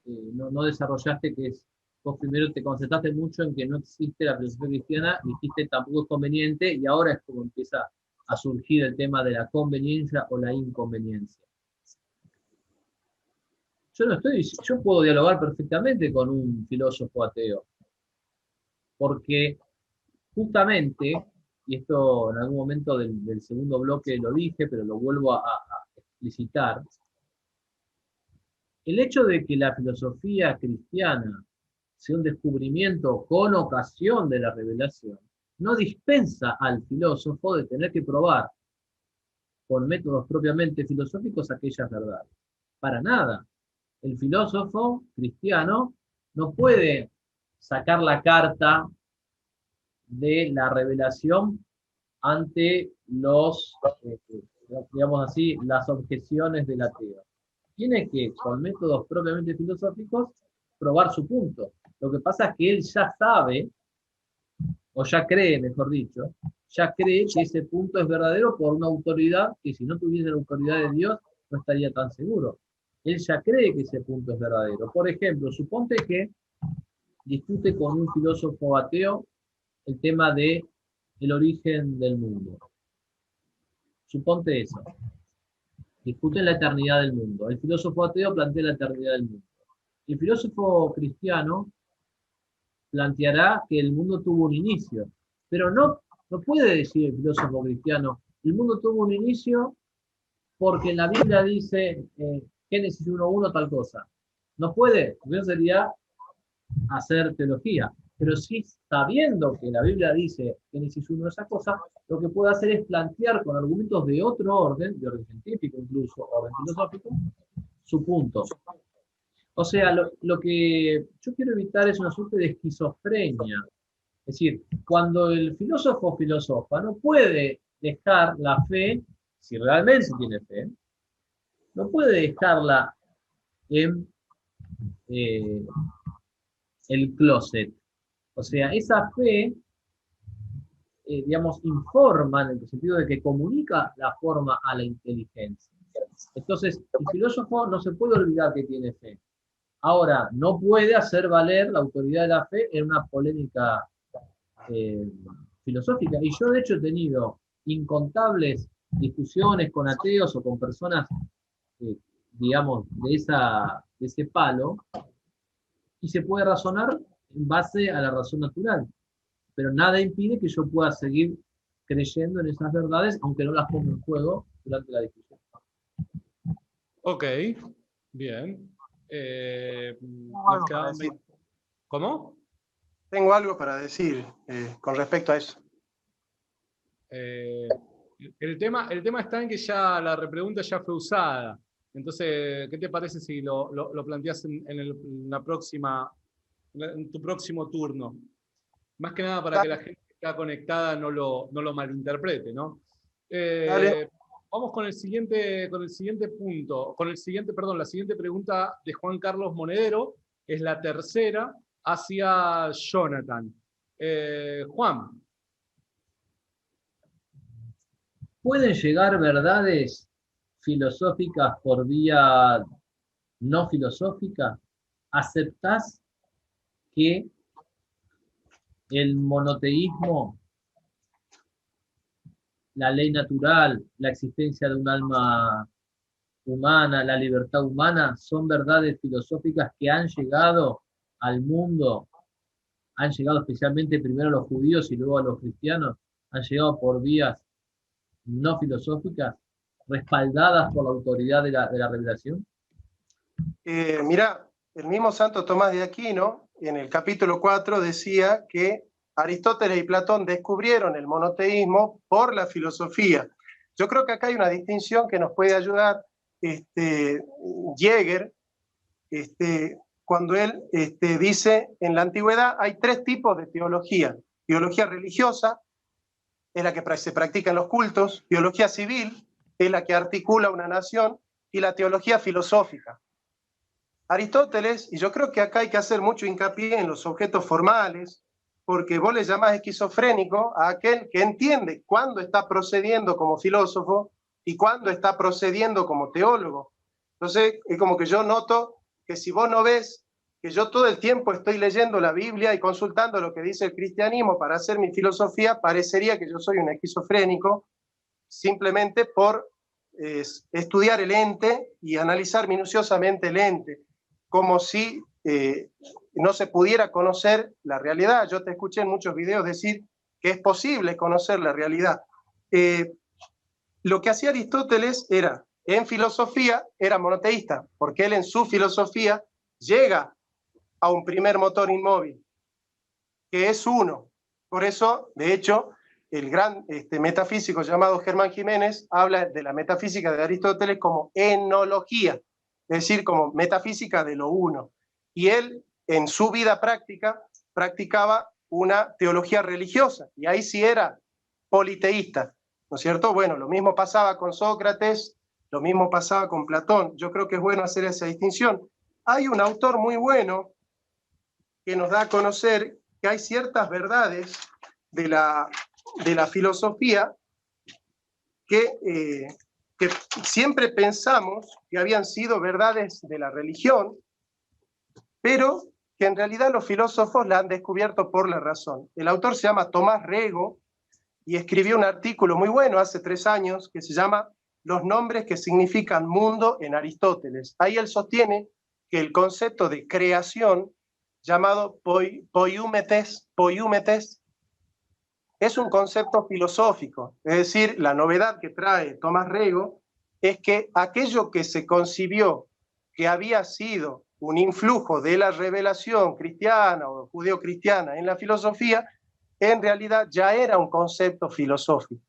no desarrollaste, que es, vos primero te concentraste mucho en que no existe la filosofía cristiana, dijiste tampoco es conveniente, y ahora es como empieza a surgir el tema de la conveniencia o la inconveniencia. Yo puedo dialogar perfectamente con un filósofo ateo, porque justamente, y esto en algún momento del segundo bloque lo dije, pero lo vuelvo a explicitar, el hecho de que la filosofía cristiana sea un descubrimiento con ocasión de la revelación, no dispensa al filósofo de tener que probar con métodos propiamente filosóficos aquellas verdades. Para nada. El filósofo cristiano no puede sacar la carta de la revelación ante digamos así, las objeciones del ateo. Tiene que, con métodos propiamente filosóficos, probar su punto. Lo que pasa es que él ya sabe, o ya cree, mejor dicho, ya cree que ese punto es verdadero por una autoridad que si no tuviese la autoridad de Dios no estaría tan seguro. Él ya cree que ese punto es verdadero. Por ejemplo, suponte que discute con un filósofo ateo el tema de el origen del mundo. Suponte eso. Discuten la eternidad del mundo. El filósofo ateo plantea la eternidad del mundo. El filósofo cristiano planteará que el mundo tuvo un inicio, pero no puede decir el filósofo cristiano, el mundo tuvo un inicio porque en la Biblia dice Génesis 1.1 tal cosa. No puede, porque eso sería hacer teología. Pero sí, sabiendo que la Biblia dice Génesis 1 esa cosa, lo que puede hacer es plantear con argumentos de otro orden, de orden científico incluso, orden filosófico, su punto. O sea, lo que yo quiero evitar es una suerte de esquizofrenia. Es decir, cuando el filósofo filosofa no puede dejar la fe, si realmente tiene fe, no puede dejarla en el closet. O sea, esa fe, digamos, informa en el sentido de que comunica la forma a la inteligencia. Entonces, el filósofo no se puede olvidar que tiene fe. Ahora, no puede hacer valer la autoridad de la fe en una polémica filosófica. Y yo, de hecho, he tenido incontables discusiones con ateos o con personas, digamos, de ese palo, y se puede razonar en base a la razón natural. Pero nada impide que yo pueda seguir creyendo en esas verdades, aunque no las ponga en juego durante la discusión. Ok, bien. ¿Cómo? Tengo algo para decir con respecto a eso. El tema está en que ya la repregunta ya fue usada. Entonces, ¿qué te parece si lo planteas en tu próximo turno? Más que nada para que la gente que está conectada no lo malinterprete, ¿no? Vamos con el siguiente punto, la siguiente pregunta de Juan Carlos Monedero, es la tercera, hacia Jonathan. Juan. ¿Pueden llegar verdades filosóficas por vía no filosófica? ¿Aceptás que el monoteísmo, la ley natural, la existencia de un alma humana, la libertad humana, son verdades filosóficas que han llegado al mundo, han llegado especialmente primero a los judíos y luego a los cristianos, han llegado por vías no filosóficas, respaldadas por la autoridad de la revelación? Mira, el mismo Santo Tomás de Aquino, en el capítulo 4, decía que Aristóteles y Platón descubrieron el monoteísmo por la filosofía. Yo creo que acá hay una distinción que nos puede ayudar Jäger, cuando él dice, en la antigüedad hay tres tipos de teología. Teología religiosa, es la que se practica en los cultos; teología civil, es la que articula una nación; y la teología filosófica. Aristóteles, y yo creo que acá hay que hacer mucho hincapié en los objetos formales, porque vos le llamás esquizofrénico a aquel que entiende cuándo está procediendo como filósofo y cuándo está procediendo como teólogo. Entonces, es como que yo noto que si vos no ves que yo todo el tiempo estoy leyendo la Biblia y consultando lo que dice el cristianismo para hacer mi filosofía, parecería que yo soy un esquizofrénico, simplemente por estudiar el ente y analizar minuciosamente el ente, como si no se pudiera conocer la realidad. Yo te escuché en muchos videos decir que es posible conocer la realidad. Lo que hacía Aristóteles era, en filosofía, era monoteísta, porque él en su filosofía llega a un primer motor inmóvil, que es uno. Por eso, de hecho, el gran metafísico llamado Germán Jiménez habla de la metafísica de Aristóteles como enología, es decir, como metafísica de lo uno. Y él, en su vida práctica, practicaba una teología religiosa, y ahí sí era politeísta, ¿no es cierto? Bueno, lo mismo pasaba con Sócrates, lo mismo pasaba con Platón. Yo creo que es bueno hacer esa distinción. Hay un autor muy bueno que nos da a conocer que hay ciertas verdades de la filosofía que siempre pensamos que habían sido verdades de la religión, pero que en realidad los filósofos la han descubierto por la razón. El autor se llama Tomás Rego y escribió un artículo muy bueno hace 3 años que se llama Los nombres que significan mundo en Aristóteles. Ahí él sostiene que el concepto de creación, llamado poiúmetes, es un concepto filosófico. Es decir, la novedad que trae Tomás Rego es que aquello que se concibió que había sido un influjo de la revelación cristiana o judeocristiana en la filosofía, en realidad ya era un concepto filosófico.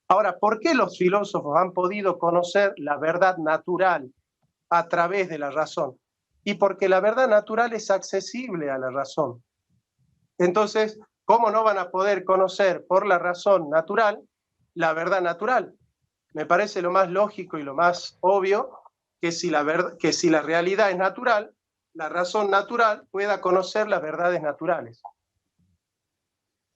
Ahora, ¿por qué los filósofos han podido conocer la verdad natural a través de la razón? Y porque la verdad natural es accesible a la razón. Entonces, ¿cómo no van a poder conocer por la razón natural la verdad natural? Me parece lo más lógico y lo más obvio que si la realidad es natural, la razón natural pueda conocer las verdades naturales.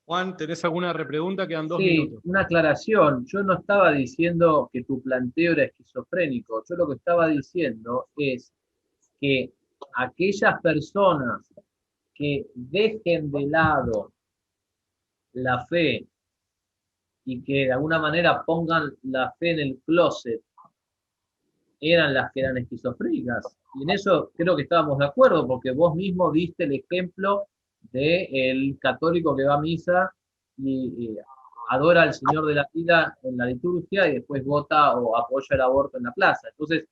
Juan, ¿tenés alguna repregunta? Quedan 2 Sí, minutos. una aclaración. Yo no estaba diciendo que tu planteo era esquizofrénico. Yo lo que estaba diciendo es que aquellas personas que dejen de lado la fe y que de alguna manera pongan la fe en el closet, eran las que eran esquizofrénicas. Y en eso creo que estábamos de acuerdo, porque vos mismo diste el ejemplo del católico que va a misa y adora al Señor de la vida en la liturgia y después vota o apoya el aborto en la plaza. Entonces,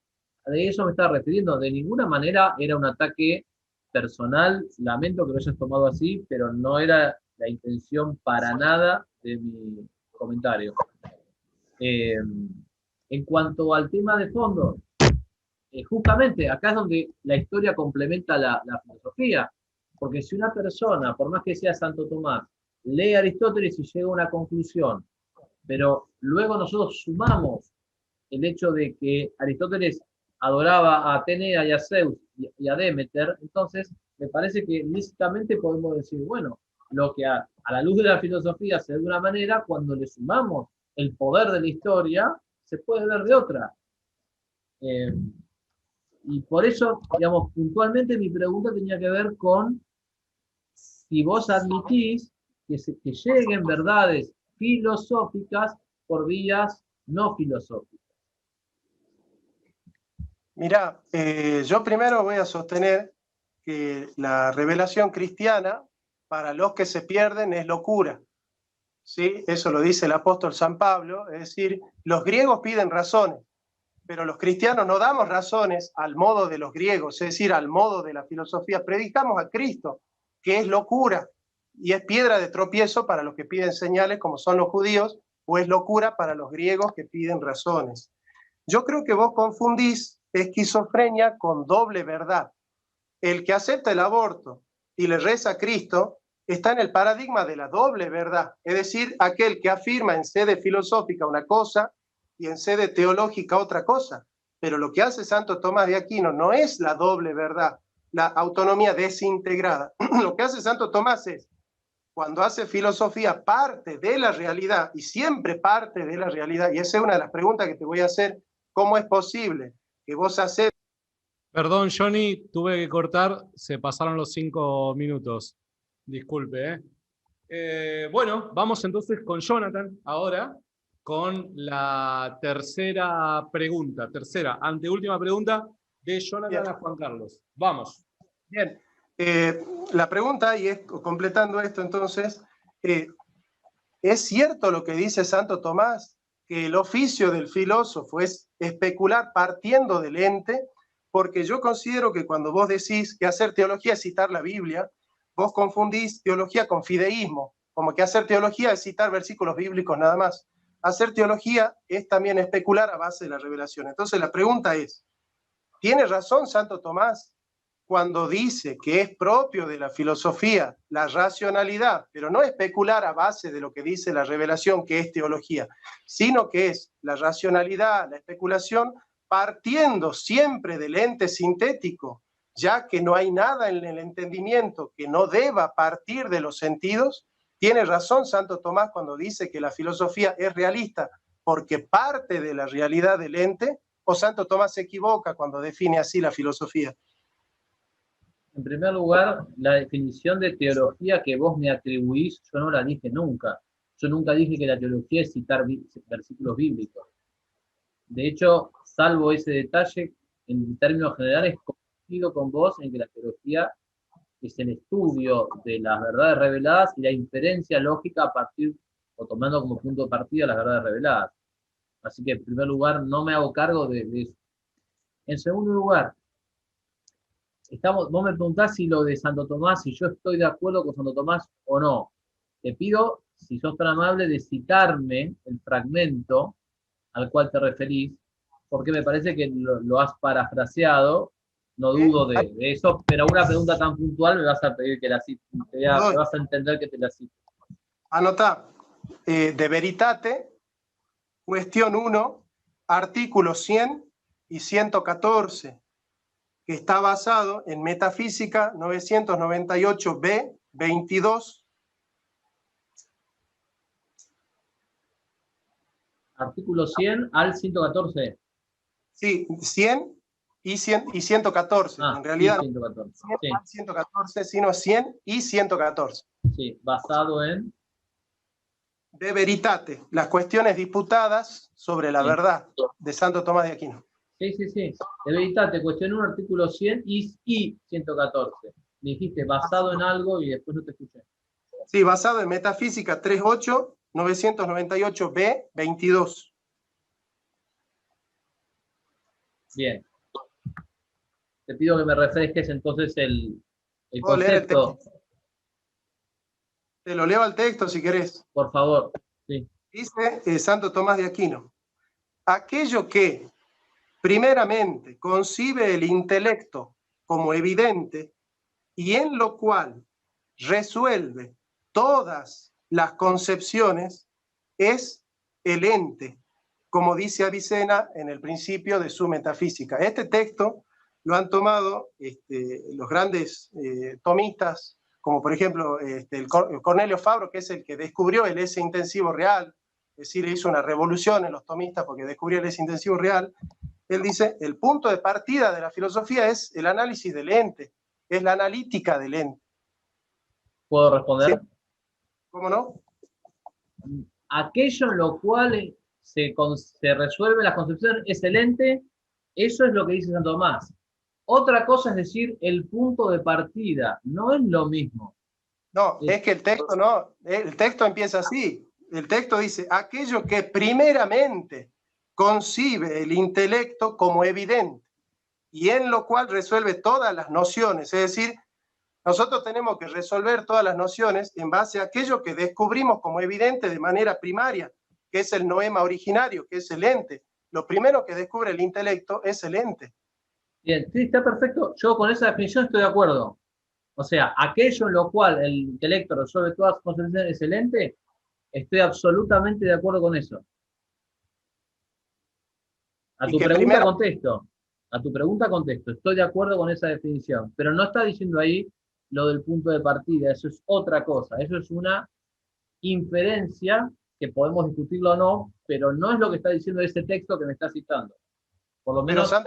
de eso me estaba refiriendo. De ninguna manera era un ataque personal. Lamento que lo hayas tomado así, pero no era la intención para nada de mi comentario. En cuanto al tema de fondo, justamente acá es donde la historia complementa la filosofía, porque si una persona, por más que sea Santo Tomás, lee a Aristóteles y llega a una conclusión, pero luego nosotros sumamos el hecho de que Aristóteles adoraba a Atenea y a Zeus y a Demeter, entonces me parece que lícitamente podemos decir, bueno, lo que a la luz de la filosofía se ve de una manera, cuando le sumamos el poder de la historia, se puede ver de otra. Y por eso, digamos, puntualmente mi pregunta tenía que ver con si vos admitís que lleguen verdades filosóficas por vías no filosóficas. Mirá, yo primero voy a sostener que la revelación cristiana, para los que se pierden, es locura. ¿Sí? Eso lo dice el apóstol San Pablo, es decir, los griegos piden razones, pero los cristianos no damos razones al modo de los griegos, es decir, al modo de la filosofía. Predicamos a Cristo, que es locura y es piedra de tropiezo para los que piden señales, como son los judíos, o es locura para los griegos que piden razones. Yo creo que vos confundís esquizofrenia con doble verdad. El que acepta el aborto y le reza a Cristo está en el paradigma de la doble verdad, es decir, aquel que afirma en sede filosófica una cosa y en sede teológica otra cosa. Pero lo que hace Santo Tomás de Aquino no es la doble verdad, la autonomía desintegrada. Lo que hace Santo Tomás es, cuando hace filosofía, parte de la realidad y siempre parte de la realidad. Y esa es una de las preguntas que te voy a hacer. ¿Cómo es posible que vos aceptes? Perdón, Johnny, tuve que cortar, se pasaron los 5 minutos. Disculpe. Bueno, vamos entonces con Jonathan ahora, con la tercera, anteúltima pregunta de Jonathan Bien. a Juan Carlos. Vamos. Bien. La pregunta, y es completando esto entonces, ¿es cierto lo que dice Santo Tomás, que el oficio del filósofo es especular partiendo del ente? Porque yo considero que cuando vos decís que hacer teología es citar la Biblia, vos confundís teología con fideísmo, como que hacer teología es citar versículos bíblicos nada más. Hacer teología es también especular a base de la revelación. Entonces la pregunta es, ¿tiene razón Santo Tomás cuando dice que es propio de la filosofía la racionalidad, pero no especular a base de lo que dice la revelación, que es teología, sino que es la racionalidad, la especulación, partiendo siempre del ente sintético, ya que no hay nada en el entendimiento que no deba partir de los sentidos? Tiene razón Santo Tomás cuando dice que la filosofía es realista porque parte de la realidad del ente, o Santo Tomás se equivoca cuando define así la filosofía. En primer lugar, la definición de teología que vos me atribuís, yo no la dije nunca. Yo nunca dije que la teología es citar versículos bíblicos. De hecho, salvo ese detalle, en términos generales, coincido con vos en que la teología es el estudio de las verdades reveladas y la inferencia lógica a partir, o tomando como punto de partida las verdades reveladas. Así que, en primer lugar, no me hago cargo de eso. En segundo lugar, vos me preguntás si lo de Santo Tomás, si yo estoy de acuerdo con Santo Tomás o no. Te pido, si sos tan amable, de citarme el fragmento al cual te referís, porque me parece que lo has parafraseado, no dudo de eso, pero una pregunta tan puntual me vas a pedir que la cite, me vas a entender que te la cite. Anotá, de Veritate, cuestión 1, artículos 100 y 114, que está basado en Metafísica 998b, 22. Artículo 100 al 114. Sí, 100 y 114. En realidad, sí, 114. 100 sí. 114, sino 100 y 114. Sí, basado en... De Veritate, las cuestiones disputadas sobre la verdad de Santo Tomás de Aquino. Sí. De Veritate, cuestión 1, artículo 100 y 114. Me dijiste basado en algo y después no te escuché. Sí, basado en Metafísica 38, 998b, 22. Bien. Te pido que me refresques entonces el concepto. Te lo leo al texto si querés. Por favor. Sí. Dice Santo Tomás de Aquino: aquello que primeramente concibe el intelecto como evidente y en lo cual resuelve todas las concepciones es el ente, como dice Avicena en el principio de su Metafísica. Este texto lo han tomado los grandes tomistas, como por ejemplo el Cornelio Fabro, que es el que descubrió el S intensivo real, es decir, hizo una revolución en los tomistas porque descubrió el S intensivo real. Él dice, el punto de partida de la filosofía es el análisis del ente, es la analítica del ente. ¿Puedo responder? ¿Sí? ¿Cómo no? Aquello en lo cual se resuelve la concepción es el ente, eso es lo que dice Santo Tomás. Otra cosa es decir, el punto de partida, no es lo mismo. No, es que el texto no, el texto empieza así. El texto dice, aquello que primeramente concibe el intelecto como evidente y en lo cual resuelve todas las nociones. Es decir, nosotros tenemos que resolver todas las nociones en base a aquello que descubrimos como evidente de manera primaria, que es el noema originario, que es el ente. Lo primero que descubre el intelecto es el ente. Bien, sí, está perfecto. Yo con esa definición estoy de acuerdo. O sea, aquello en lo cual el intelecto resuelve todas las consecuencias es el ente, estoy absolutamente de acuerdo con eso. A tu pregunta contesto. A tu pregunta contesto. Estoy de acuerdo con esa definición. Pero no está diciendo ahí lo del punto de partida. Eso es otra cosa. Eso es una inferencia que podemos discutirlo o no, pero no es lo que está diciendo ese texto que me está citando. Por lo menos. Pero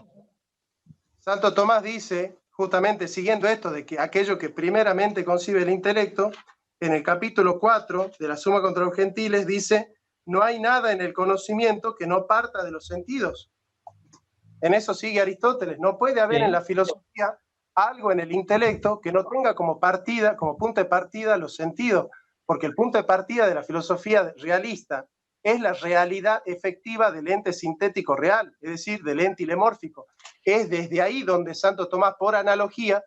Santo Tomás dice, justamente siguiendo esto de que aquello que primeramente concibe el intelecto, en el capítulo 4 de la Suma contra los Gentiles dice, no hay nada en el conocimiento que no parta de los sentidos. En eso sigue Aristóteles. No puede haber en la filosofía algo en el intelecto que no tenga como partida, como punto de partida los sentidos, porque el punto de partida de la filosofía realista es la realidad efectiva del ente sintético real, es decir, del ente ilemórfico. Es desde ahí donde Santo Tomás, por analogía,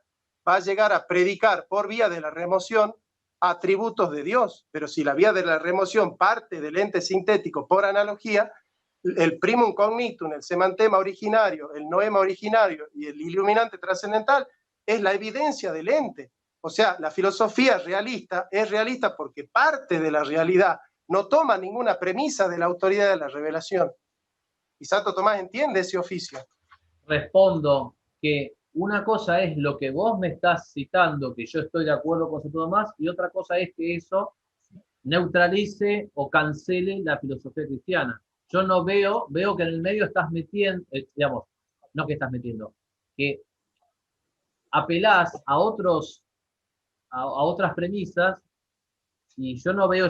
va a llegar a predicar por vía de la remoción atributos de Dios. Pero si la vía de la remoción parte del ente sintético por analogía, el primum cognitum, el semantema originario, el noema originario y el iluminante trascendental es la evidencia del ente. O sea, la filosofía realista es realista porque parte de la realidad, no toma ninguna premisa de la autoridad de la revelación. Y Santo Tomás entiende ese oficio. Respondo que una cosa es lo que vos me estás citando, que yo estoy de acuerdo con Santo Tomás, y otra cosa es que eso neutralice o cancele la filosofía cristiana. Yo no veo que en el medio estás metiendo, digamos, no que estás metiendo, que apelás a otras premisas y yo no veo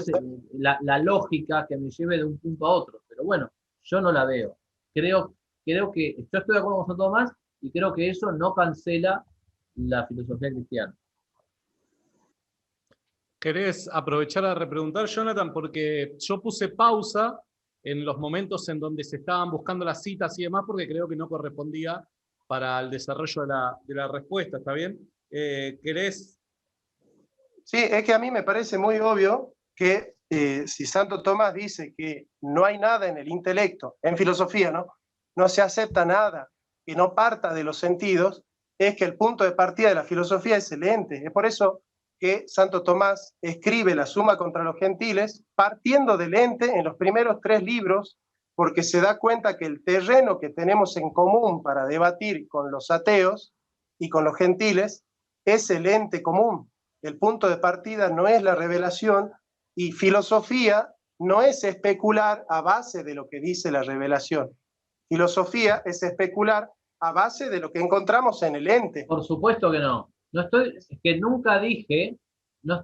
la lógica que me lleve de un punto a otro. Pero bueno, yo no la veo. Creo que yo estoy de acuerdo con Santo Tomás y creo que eso no cancela la filosofía cristiana. ¿Querés aprovechar a repreguntar, Jonathan? Porque yo puse pausa en los momentos en donde se estaban buscando las citas y demás, porque creo que no correspondía para el desarrollo de la respuesta, ¿está bien? ¿Querés? Sí, es que a mí me parece muy obvio que si Santo Tomás dice que no hay nada en el intelecto, en filosofía, ¿no? No se acepta nada que no parta de los sentidos, es que el punto de partida de la filosofía es el ente. Es por eso que Santo Tomás escribe la Suma contra los Gentiles partiendo del ente en los primeros 3 libros, porque se da cuenta que el terreno que tenemos en común para debatir con los ateos y con los gentiles es el ente común. El punto de partida no es la revelación y filosofía no es especular a base de lo que dice la revelación. Filosofía es especular a base de lo que encontramos en el ente. Por supuesto que no. Es que nunca dije, no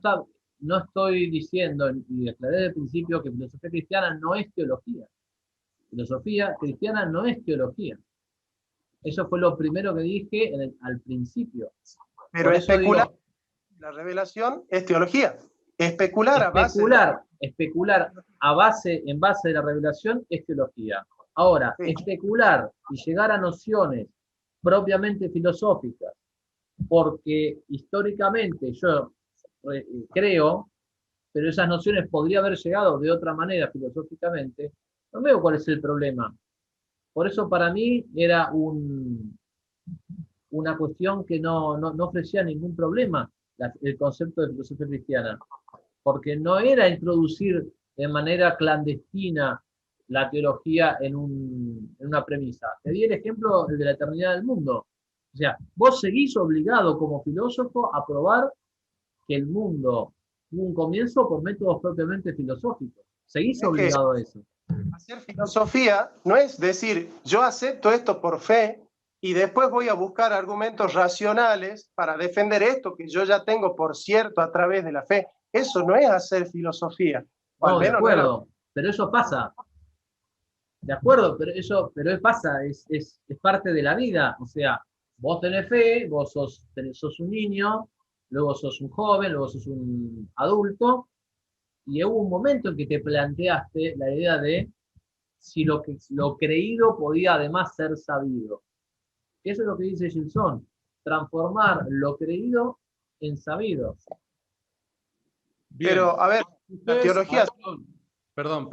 estoy diciendo, y declaré desde el principio que filosofía cristiana no es teología. Filosofía cristiana no es teología. Eso fue lo primero que dije al principio. Pero especular, la revelación es teología. Especular a base en base de la revelación es teología. Ahora, sí, especular y llegar a nociones propiamente filosóficas, porque históricamente yo creo, pero esas nociones podría haber llegado de otra manera filosóficamente, no veo cuál es el problema. Por eso para mí era una cuestión que no ofrecía ningún problema el concepto de filosofía cristiana, porque no era introducir de manera clandestina la teología en una premisa. Te di el ejemplo de la eternidad del mundo. O sea, vos seguís obligado como filósofo a probar que el mundo tuvo un comienzo por métodos propiamente filosóficos. Seguís obligado a eso. Hacer filosofía no es decir, yo acepto esto por fe y después voy a buscar argumentos racionales para defender esto que yo ya tengo por cierto a través de la fe. Eso no es hacer filosofía. No, de acuerdo, pero eso pasa. De acuerdo, pero pasa, es parte de la vida. O sea, vos tenés fe, vos sos un niño, luego sos un joven, luego sos un adulto, y hubo un momento en que te planteaste la idea de si lo creído podía además ser sabido. Eso es lo que dice Gilson, transformar lo creído en sabido. Bien. Pero, a ver, la teología... Perdón.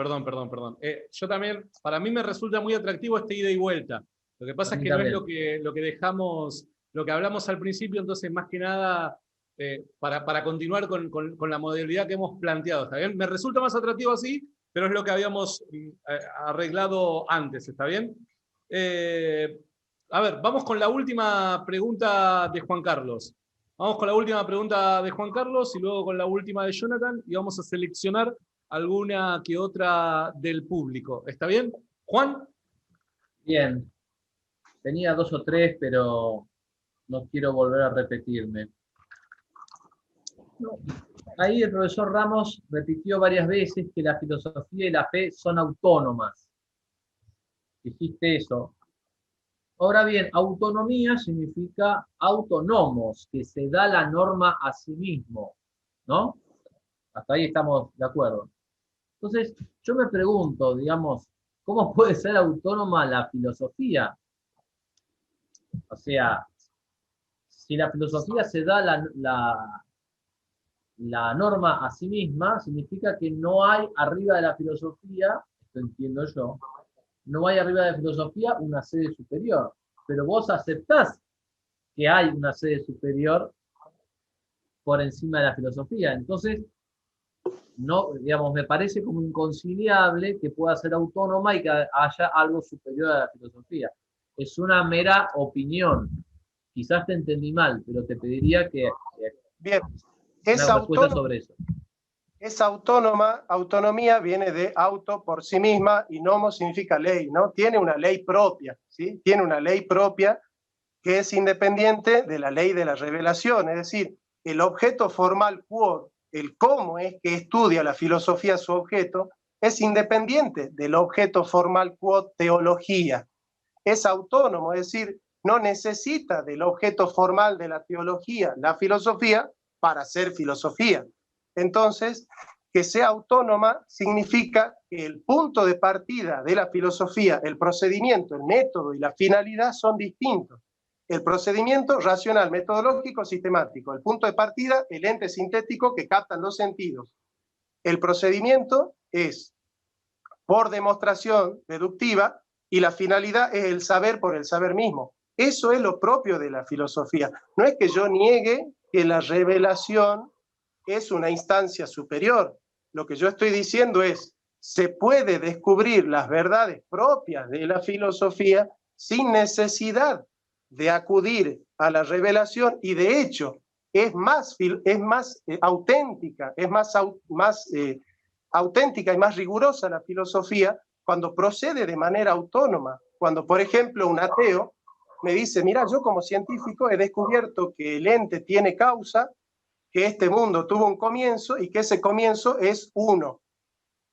Yo también, para mí me resulta muy atractivo este ida y vuelta. Lo que pasa es que no es lo que dejamos, lo que hablamos al principio, entonces más que nada, para continuar con la modalidad que hemos planteado, ¿está bien? Me resulta más atractivo así, pero es lo que habíamos arreglado antes, ¿está bien? A ver, vamos con la última pregunta de Juan Carlos. Vamos con la última pregunta de Juan Carlos y luego con la última de Jonathan y vamos a seleccionar alguna que otra del público. ¿Está bien? ¿Juan? Bien. Tenía 2 o 3, pero no quiero volver a repetirme. No. Ahí el profesor Ramos repitió varias veces que la filosofía y la fe son autónomas. Dijiste eso. Ahora bien, autonomía significa autónomos, que se da la norma a sí mismo, ¿no? Hasta ahí estamos de acuerdo. Entonces, yo me pregunto, digamos, ¿cómo puede ser autónoma la filosofía? O sea, si la filosofía se da la norma a sí misma, significa que no hay arriba de la filosofía, esto entiendo yo, no hay arriba de la filosofía una sede superior, pero vos aceptás que hay una sede superior por encima de la filosofía. Entonces, no, digamos, me parece como inconciliable que pueda ser autónoma y que haya algo superior a la filosofía. Es una mera opinión. Quizás te entendí mal, pero te pediría que bien, es una respuesta sobre eso. Es autónoma, autonomía viene de auto por sí misma y nomo significa ley, ¿no? Tiene una ley propia, ¿sí? Tiene una ley propia que es independiente de la ley de la revelación, es decir, el objeto formal quod, el cómo es que estudia la filosofía su objeto, es independiente del objeto formal quod teología. Es autónomo, es decir, no necesita del objeto formal de la teología, la filosofía, para ser filosofía. Entonces, que sea autónoma significa que el punto de partida de la filosofía, el procedimiento, el método y la finalidad son distintos. El procedimiento racional, metodológico, sistemático. El punto de partida, el ente sintético que captan los sentidos. El procedimiento es por demostración deductiva y la finalidad es el saber por el saber mismo. Eso es lo propio de la filosofía. No es que yo niegue que la revelación es una instancia superior. Lo que yo estoy diciendo es, se puede descubrir las verdades propias de la filosofía sin necesidad de acudir a la revelación y de hecho es más auténtica, es más auténtica y más rigurosa la filosofía cuando procede de manera autónoma. Cuando, por ejemplo, un ateo me dice, mira, yo como científico he descubierto que el ente tiene causa, que este mundo tuvo un comienzo y que ese comienzo es uno.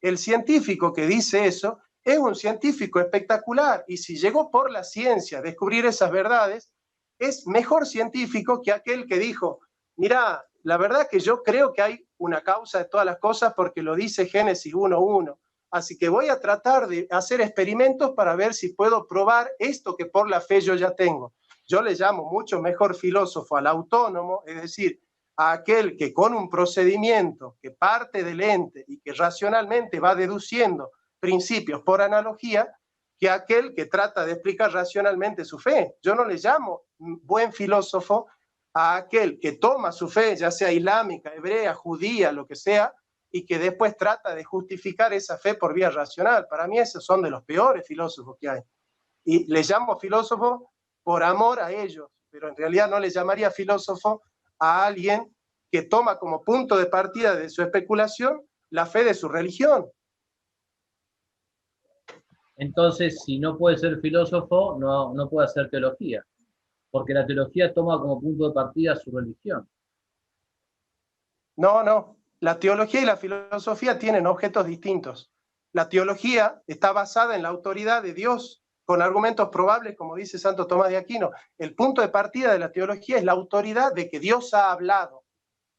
El científico que dice eso es un científico espectacular y si llegó por la ciencia a descubrir esas verdades, es mejor científico que aquel que dijo, mira, la verdad que yo creo que hay una causa de todas las cosas porque lo dice Génesis 1:1. Así que voy a tratar de hacer experimentos para ver si puedo probar esto que por la fe yo ya tengo. Yo le llamo mucho mejor filósofo al autónomo, es decir, a aquel que con un procedimiento que parte del ente y que racionalmente va deduciendo principios por analogía, que aquel que trata de explicar racionalmente su fe. Yo no le llamo buen filósofo a aquel que toma su fe, ya sea islámica, hebrea, judía, lo que sea, y que después trata de justificar esa fe por vía racional. Para mí esos son de los peores filósofos que hay. Y le llamo filósofo por amor a ellos, pero en realidad no le llamaría filósofo a alguien que toma como punto de partida de su especulación la fe de su religión. Entonces, si no puede ser filósofo, no puede hacer teología, porque la teología toma como punto de partida su religión. No. La teología y la filosofía tienen objetos distintos. La teología está basada en la autoridad de Dios, con argumentos probables, como dice Santo Tomás de Aquino. El punto de partida de la teología es la autoridad de que Dios ha hablado.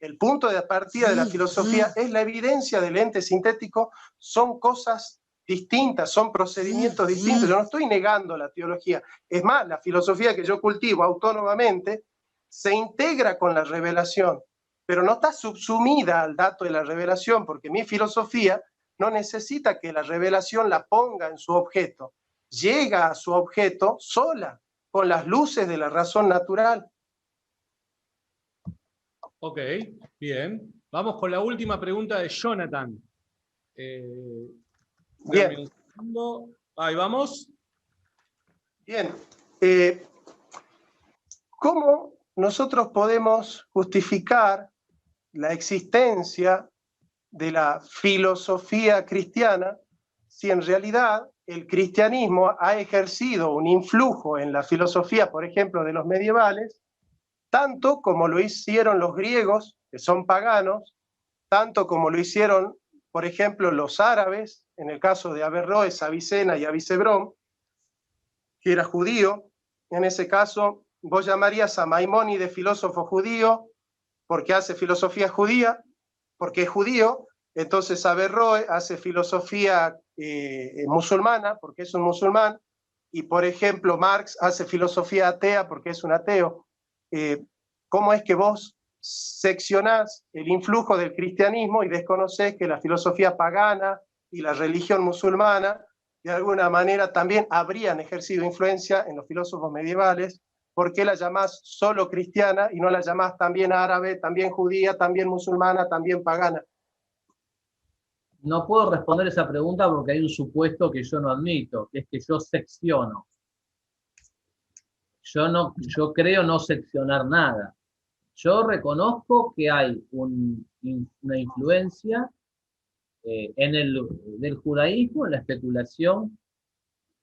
El punto de partida de la filosofía es la evidencia del ente sintético, son cosas distintas, son procedimientos distintos. Yo no estoy negando la teología. Es más, la filosofía que yo cultivo autónomamente se integra con la revelación, pero no está subsumida al dato de la revelación, porque mi filosofía no necesita que la revelación la ponga en su objeto. Llega a su objeto sola, con las luces de la razón natural. Ok, bien. Vamos con la última pregunta de Jonathan. Bien. Ahí vamos. Bien. ¿Cómo nosotros podemos justificar la existencia de la filosofía cristiana si en realidad el cristianismo ha ejercido un influjo en la filosofía, por ejemplo, de los medievales, tanto como lo hicieron los griegos, que son paganos, tanto como lo hicieron, por ejemplo, los árabes, en el caso de Averroes, Avicena y Avicebrón, que era judío? En ese caso, vos llamarías a Maimónides filósofo judío porque hace filosofía judía, porque es judío. Entonces Averroes hace filosofía musulmana porque es un musulmán, y por ejemplo Marx hace filosofía atea porque es un ateo. ¿Cómo es que vos seccionás el influjo del cristianismo y desconocés que la filosofía pagana y la religión musulmana de alguna manera también habrían ejercido influencia en los filósofos medievales? ¿Por qué la llamás solo cristiana y no la llamás también árabe, también judía, también musulmana, también pagana? No puedo responder esa pregunta porque hay un supuesto que yo no admito, que es que yo secciono. Yo creo no seccionar nada. Yo reconozco que hay una influencia del judaísmo, en la especulación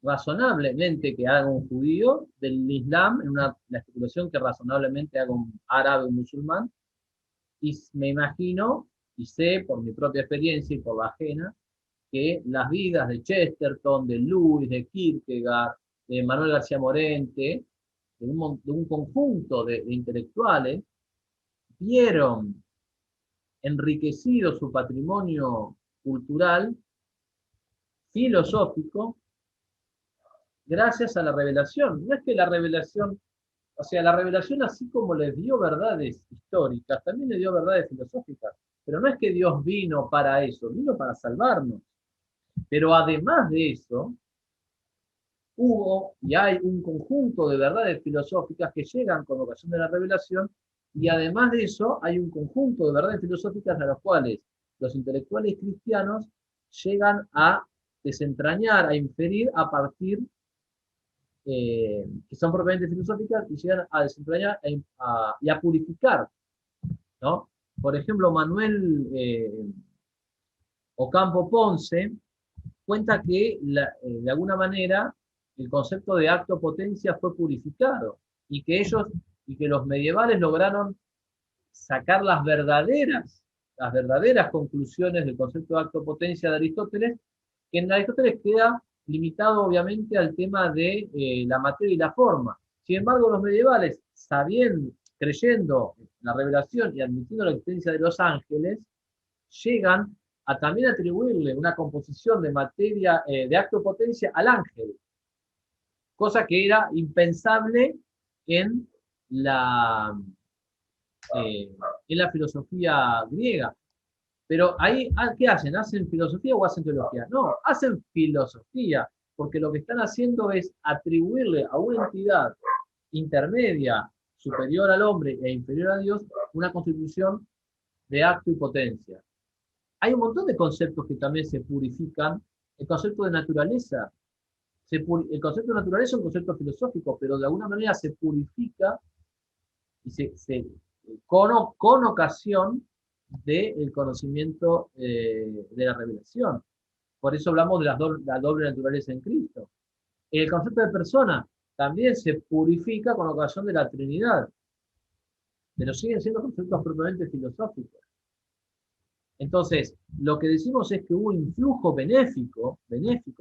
razonablemente que haga un judío, del Islam, en la especulación que razonablemente haga un árabe o musulmán, y me imagino, y sé por mi propia experiencia y por la ajena, que las vidas de Chesterton, de Lewis, de Kierkegaard, de Manuel García Morente, de un conjunto de intelectuales, vieron enriquecido su patrimonio cultural, filosófico, gracias a la revelación. No es que la revelación, o sea, la revelación así como les dio verdades históricas, también le dio verdades filosóficas. Pero no es que Dios vino para eso, vino para salvarnos. Pero además de eso, hubo y hay un conjunto de verdades filosóficas que llegan con ocasión de la revelación, y además de eso hay un conjunto de verdades filosóficas a las cuales los intelectuales cristianos llegan a desentrañar, a inferir a partir, que son propiamente filosóficas, y llegan a desentrañar y a purificar, ¿no? Por ejemplo, Manuel Ocampo Ponce cuenta que de alguna manera el concepto de acto-potencia fue purificado y que los medievales lograron sacar las verdaderas conclusiones del concepto de acto-potencia de Aristóteles, que en Aristóteles queda limitado obviamente al tema de la materia y la forma. Sin embargo, los medievales, creyendo en la revelación y admitiendo la existencia de los ángeles, llegan a también atribuirle una composición de materia, de acto-potencia al ángel, cosa que era impensable en la filosofía griega. Pero ahí, ¿qué hacen? ¿Hacen filosofía o hacen teología? No, hacen filosofía, porque lo que están haciendo es atribuirle a una entidad intermedia, superior al hombre e inferior a Dios, una constitución de acto y potencia. Hay un montón de conceptos que también se purifican. El concepto de naturaleza, el concepto de naturaleza es un concepto filosófico, pero de alguna manera se purifica y con ocasión del conocimiento de la revelación. Por eso hablamos de la doble naturaleza en Cristo. El concepto de persona también se purifica con ocasión de la Trinidad, pero siguen siendo conceptos propiamente filosóficos. Entonces, lo que decimos es que hubo influjo benéfico,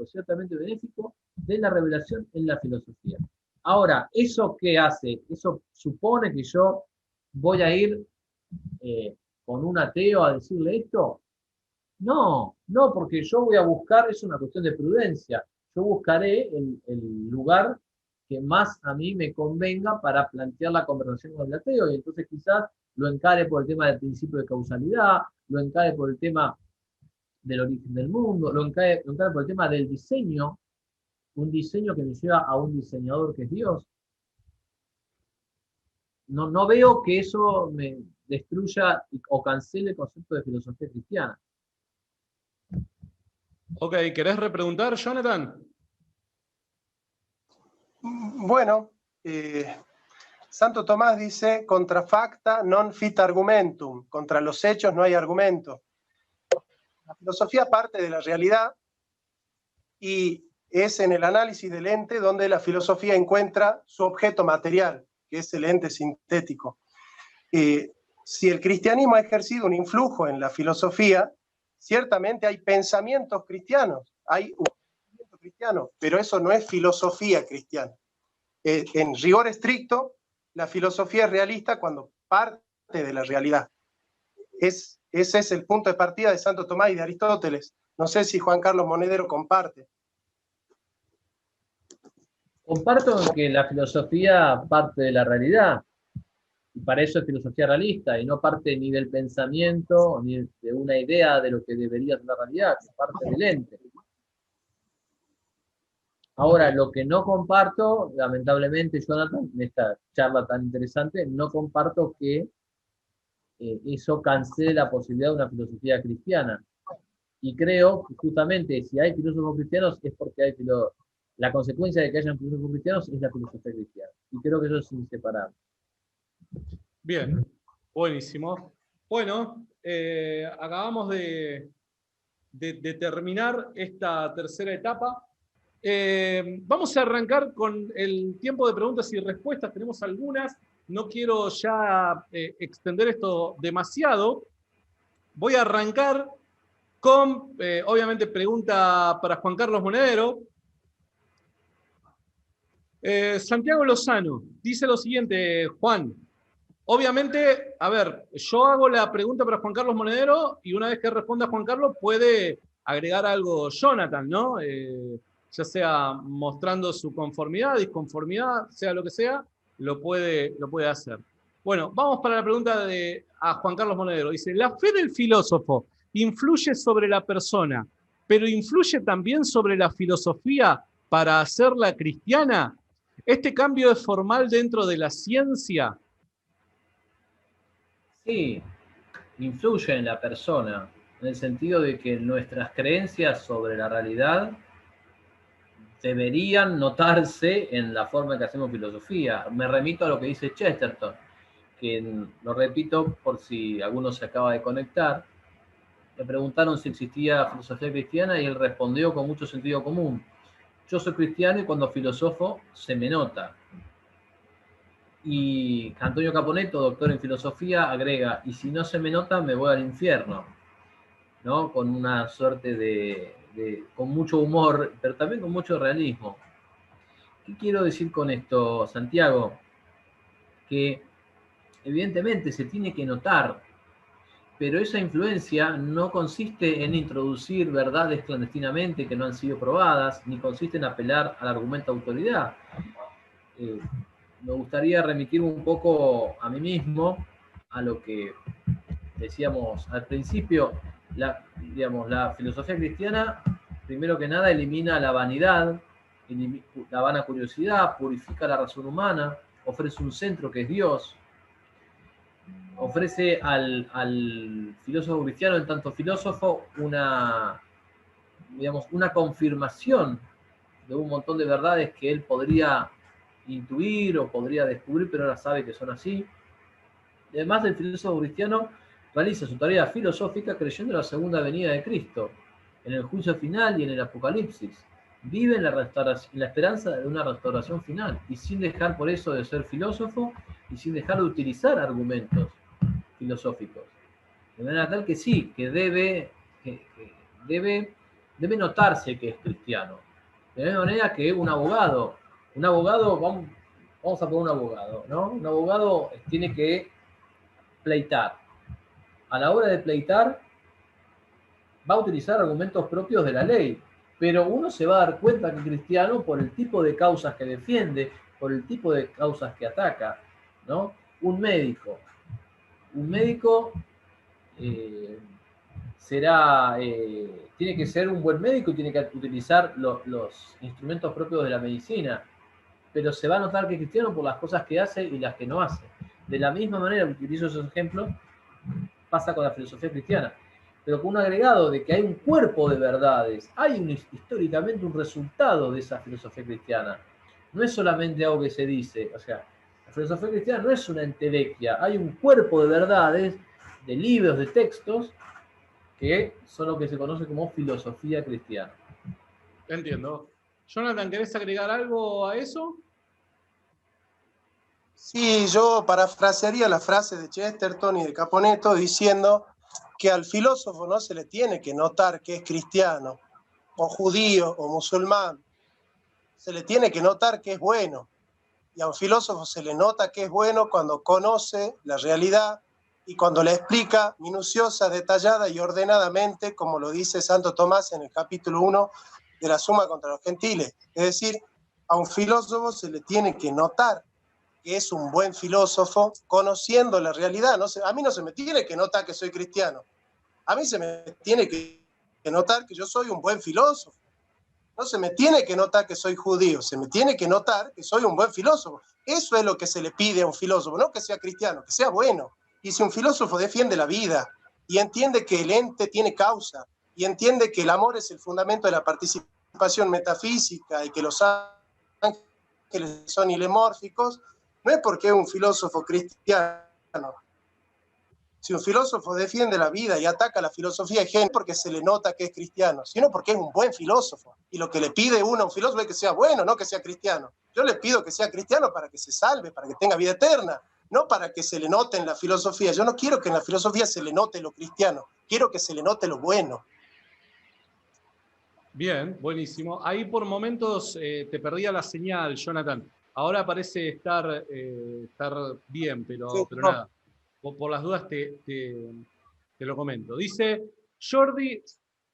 ciertamente benéfico, de la revelación en la filosofía. Ahora, ¿eso qué hace? ¿Eso supone que yo voy a ir con un ateo a decirle esto? No, no, porque yo voy a buscar, es una cuestión de prudencia, yo buscaré el lugar que más a mí me convenga para plantear la conversación con el ateo, y entonces quizás lo encare por el tema del principio de causalidad, lo encare por el tema del origen del mundo, lo encare por el tema del diseño, un diseño que me lleva a un diseñador que es Dios. No, no veo que eso me destruya o cancele el concepto de filosofía cristiana. Ok, ¿querés repreguntar, Jonathan? Bueno, Santo Tomás dice, contra facta non fit argumentum, contra los hechos no hay argumento. La filosofía parte de la realidad y es en el análisis del ente donde la filosofía encuentra su objeto material, que es el ente sintético. Si el cristianismo ha ejercido un influjo en la filosofía, ciertamente hay pensamientos cristianos, hay un pensamiento cristiano, pero eso no es filosofía cristiana. En rigor estricto, la filosofía es realista cuando parte de la realidad. Ese es el punto de partida de Santo Tomás y de Aristóteles. No sé si Juan Carlos Monedero comparte. Comparto que la filosofía parte de la realidad, y para eso es filosofía realista, y no parte ni del pensamiento, ni de una idea de lo que debería ser la realidad, que parte del ente. Ahora, lo que no comparto, lamentablemente, Jonathan, en esta charla tan interesante, no comparto que eso cancele la posibilidad de una filosofía cristiana. Y creo que justamente si hay filósofos cristianos es porque hay la consecuencia de que hayan filósofos cristianos es la filosofía cristiana. Y creo que eso es inseparable. Bien, buenísimo. Bueno, acabamos de terminar esta tercera etapa. Vamos a arrancar con el tiempo de preguntas y respuestas. Tenemos algunas. No quiero ya extender esto demasiado. Voy a arrancar con, obviamente, pregunta para Juan Carlos Monedero. Santiago Lozano dice lo siguiente, Juan. Obviamente, a ver, yo hago la pregunta para Juan Carlos Monedero y una vez que responda Juan Carlos puede agregar algo Jonathan, ¿no? Ya sea mostrando su conformidad, disconformidad, sea lo que sea, lo puede hacer. Bueno, vamos para la pregunta a Juan Carlos Monedero. Dice, ¿la fe del filósofo influye sobre la persona, pero influye también sobre la filosofía para hacerla cristiana? ¿Este cambio es formal dentro de la ciencia? Sí, influye en la persona, en el sentido de que nuestras creencias sobre la realidad deberían notarse en la forma en que hacemos filosofía. Me remito a lo que dice Chesterton, que lo repito por si alguno se acaba de conectar. Le preguntaron si existía filosofía cristiana y él respondió con mucho sentido común. Yo soy cristiano y cuando filosofo se me nota. Y Antonio Caponeto, doctor en filosofía, agrega, y si no se me nota me voy al infierno, ¿no? Con una suerte con mucho humor, pero también con mucho realismo. ¿Qué quiero decir con esto, Santiago? Que evidentemente se tiene que notar, pero esa influencia no consiste en introducir verdades clandestinamente que no han sido probadas, ni consiste en apelar al argumento de autoridad. Me gustaría remitirme un poco a mí mismo, a lo que decíamos al principio. La filosofía cristiana, primero que nada, elimina la vanidad, la vana curiosidad, purifica la razón humana, ofrece un centro que es Dios, ofrece al filósofo cristiano, en tanto filósofo, una confirmación de un montón de verdades que él podría intuir o podría descubrir, pero ahora sabe que son así. Además, el filósofo cristiano realiza su tarea filosófica creyendo en la segunda venida de Cristo, en el juicio final y en el Apocalipsis. Vive en la esperanza de una restauración final y sin dejar por eso de ser filósofo y sin dejar de utilizar argumentos filosóficos. De manera tal que sí, que debe notarse que es cristiano. De la misma manera que un abogado, vamos a poner un abogado, ¿no? Un abogado tiene que pleitar. A la hora de pleitar, va a utilizar argumentos propios de la ley, pero uno se va a dar cuenta que es cristiano por el tipo de causas que defiende, por el tipo de causas que ataca, ¿no? Un médico tiene que ser un buen médico y tiene que utilizar los instrumentos propios de la medicina, pero se va a notar que es cristiano por las cosas que hace y las que no hace. De la misma manera que utilizo esos ejemplos, pasa con la filosofía cristiana, pero con un agregado de que hay un cuerpo de verdades, hay históricamente un resultado de esa filosofía cristiana. No es solamente algo que se dice, o sea, la filosofía cristiana no es una entelequia, hay un cuerpo de verdades, de libros, de textos, que son lo que se conoce como filosofía cristiana. Entiendo. Jonathan, ¿querés agregar algo a eso? Sí, yo parafrasearía la frase de Chesterton y de Caponetto diciendo que al filósofo no se le tiene que notar que es cristiano, o judío, o musulmán. Se le tiene que notar que es bueno. Y a un filósofo se le nota que es bueno cuando conoce la realidad y cuando la explica minuciosa, detallada y ordenadamente, como lo dice Santo Tomás en el capítulo 1 de la Suma contra los Gentiles. Es decir, a un filósofo se le tiene que notar que es un buen filósofo conociendo la realidad. A mí no se me tiene que notar que soy cristiano. A mí se me tiene que notar que yo soy un buen filósofo. No se me tiene que notar que soy judío, se me tiene que notar que soy un buen filósofo. Eso es lo que se le pide a un filósofo, no que sea cristiano, que sea bueno. Y si un filósofo defiende la vida y entiende que el ente tiene causa y entiende que el amor es el fundamento de la participación metafísica y que los ángeles son ilemórficos, no es porque es un filósofo cristiano. Si un filósofo defiende la vida y ataca la filosofía es porque se le nota que es cristiano, sino porque es un buen filósofo. Y lo que le pide uno a un filósofo es que sea bueno, no que sea cristiano. Yo le pido que sea cristiano para que se salve, para que tenga vida eterna, no para que se le note en la filosofía. Yo no quiero que en la filosofía se le note lo cristiano, quiero que se le note lo bueno. Bien, buenísimo. Ahí por momentos te perdía la señal, Jonathan. Ahora parece estar bien, pero, Sí, pero no. nada. Por las dudas te lo comento. Dice Jordi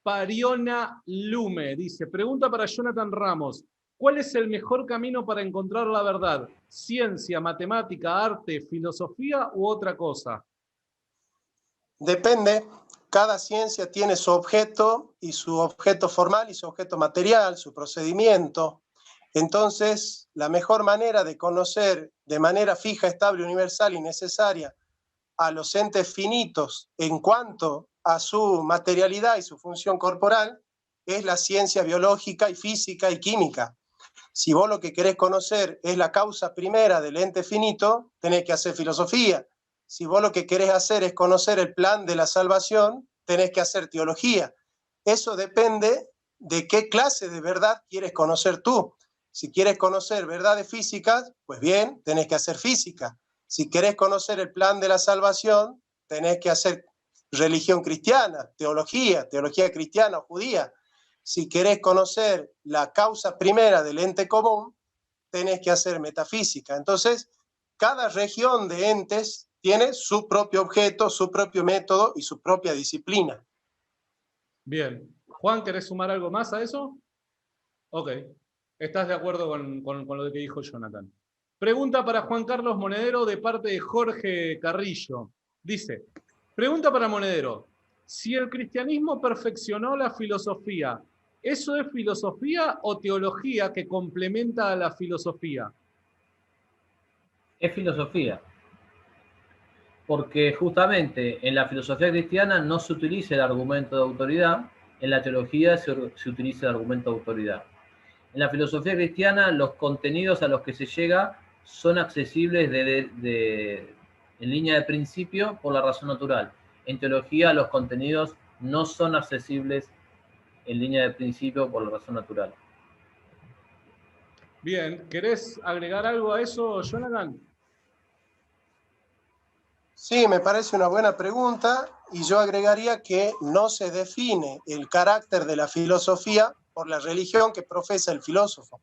Pariona Lume, dice, pregunta para Jonathan Ramos, ¿cuál es el mejor camino para encontrar la verdad? ¿Ciencia, matemática, arte, filosofía u otra cosa? Depende, cada ciencia tiene su objeto y su objeto formal y su objeto material, su procedimiento. Entonces, la mejor manera de conocer de manera fija, estable, universal y necesaria a los entes finitos en cuanto a su materialidad y su función corporal es la ciencia biológica y física y química. Si vos lo que querés conocer es la causa primera del ente finito, tenés que hacer filosofía. Si vos lo que querés hacer es conocer el plan de la salvación, tenés que hacer teología. Eso depende de qué clase de verdad quieres conocer tú. Si quieres conocer verdades físicas, pues bien, tenés que hacer física. Si querés conocer el plan de la salvación, tenés que hacer religión cristiana, teología cristiana o judía. Si querés conocer la causa primera del ente común, tenés que hacer metafísica. Entonces, cada región de entes tiene su propio objeto, su propio método y su propia disciplina. Bien. Juan, ¿querés sumar algo más a eso? Ok. ¿Estás de acuerdo con lo que dijo Jonathan? Pregunta para Juan Carlos Monedero de parte de Jorge Carrillo. Dice, pregunta para Monedero, si el cristianismo perfeccionó la filosofía, ¿eso es filosofía o teología que complementa a la filosofía? Es filosofía, porque justamente en la filosofía cristiana no se utiliza el argumento de autoridad, en la teología se utiliza el argumento de autoridad. En la filosofía cristiana los contenidos a los que se llega son accesibles en línea de principio por la razón natural. En teología los contenidos no son accesibles en línea de principio por la razón natural. Bien, ¿querés agregar algo a eso, Jonathan? Sí, me parece una buena pregunta y yo agregaría que no se define el carácter de la filosofía por la religión que profesa el filósofo.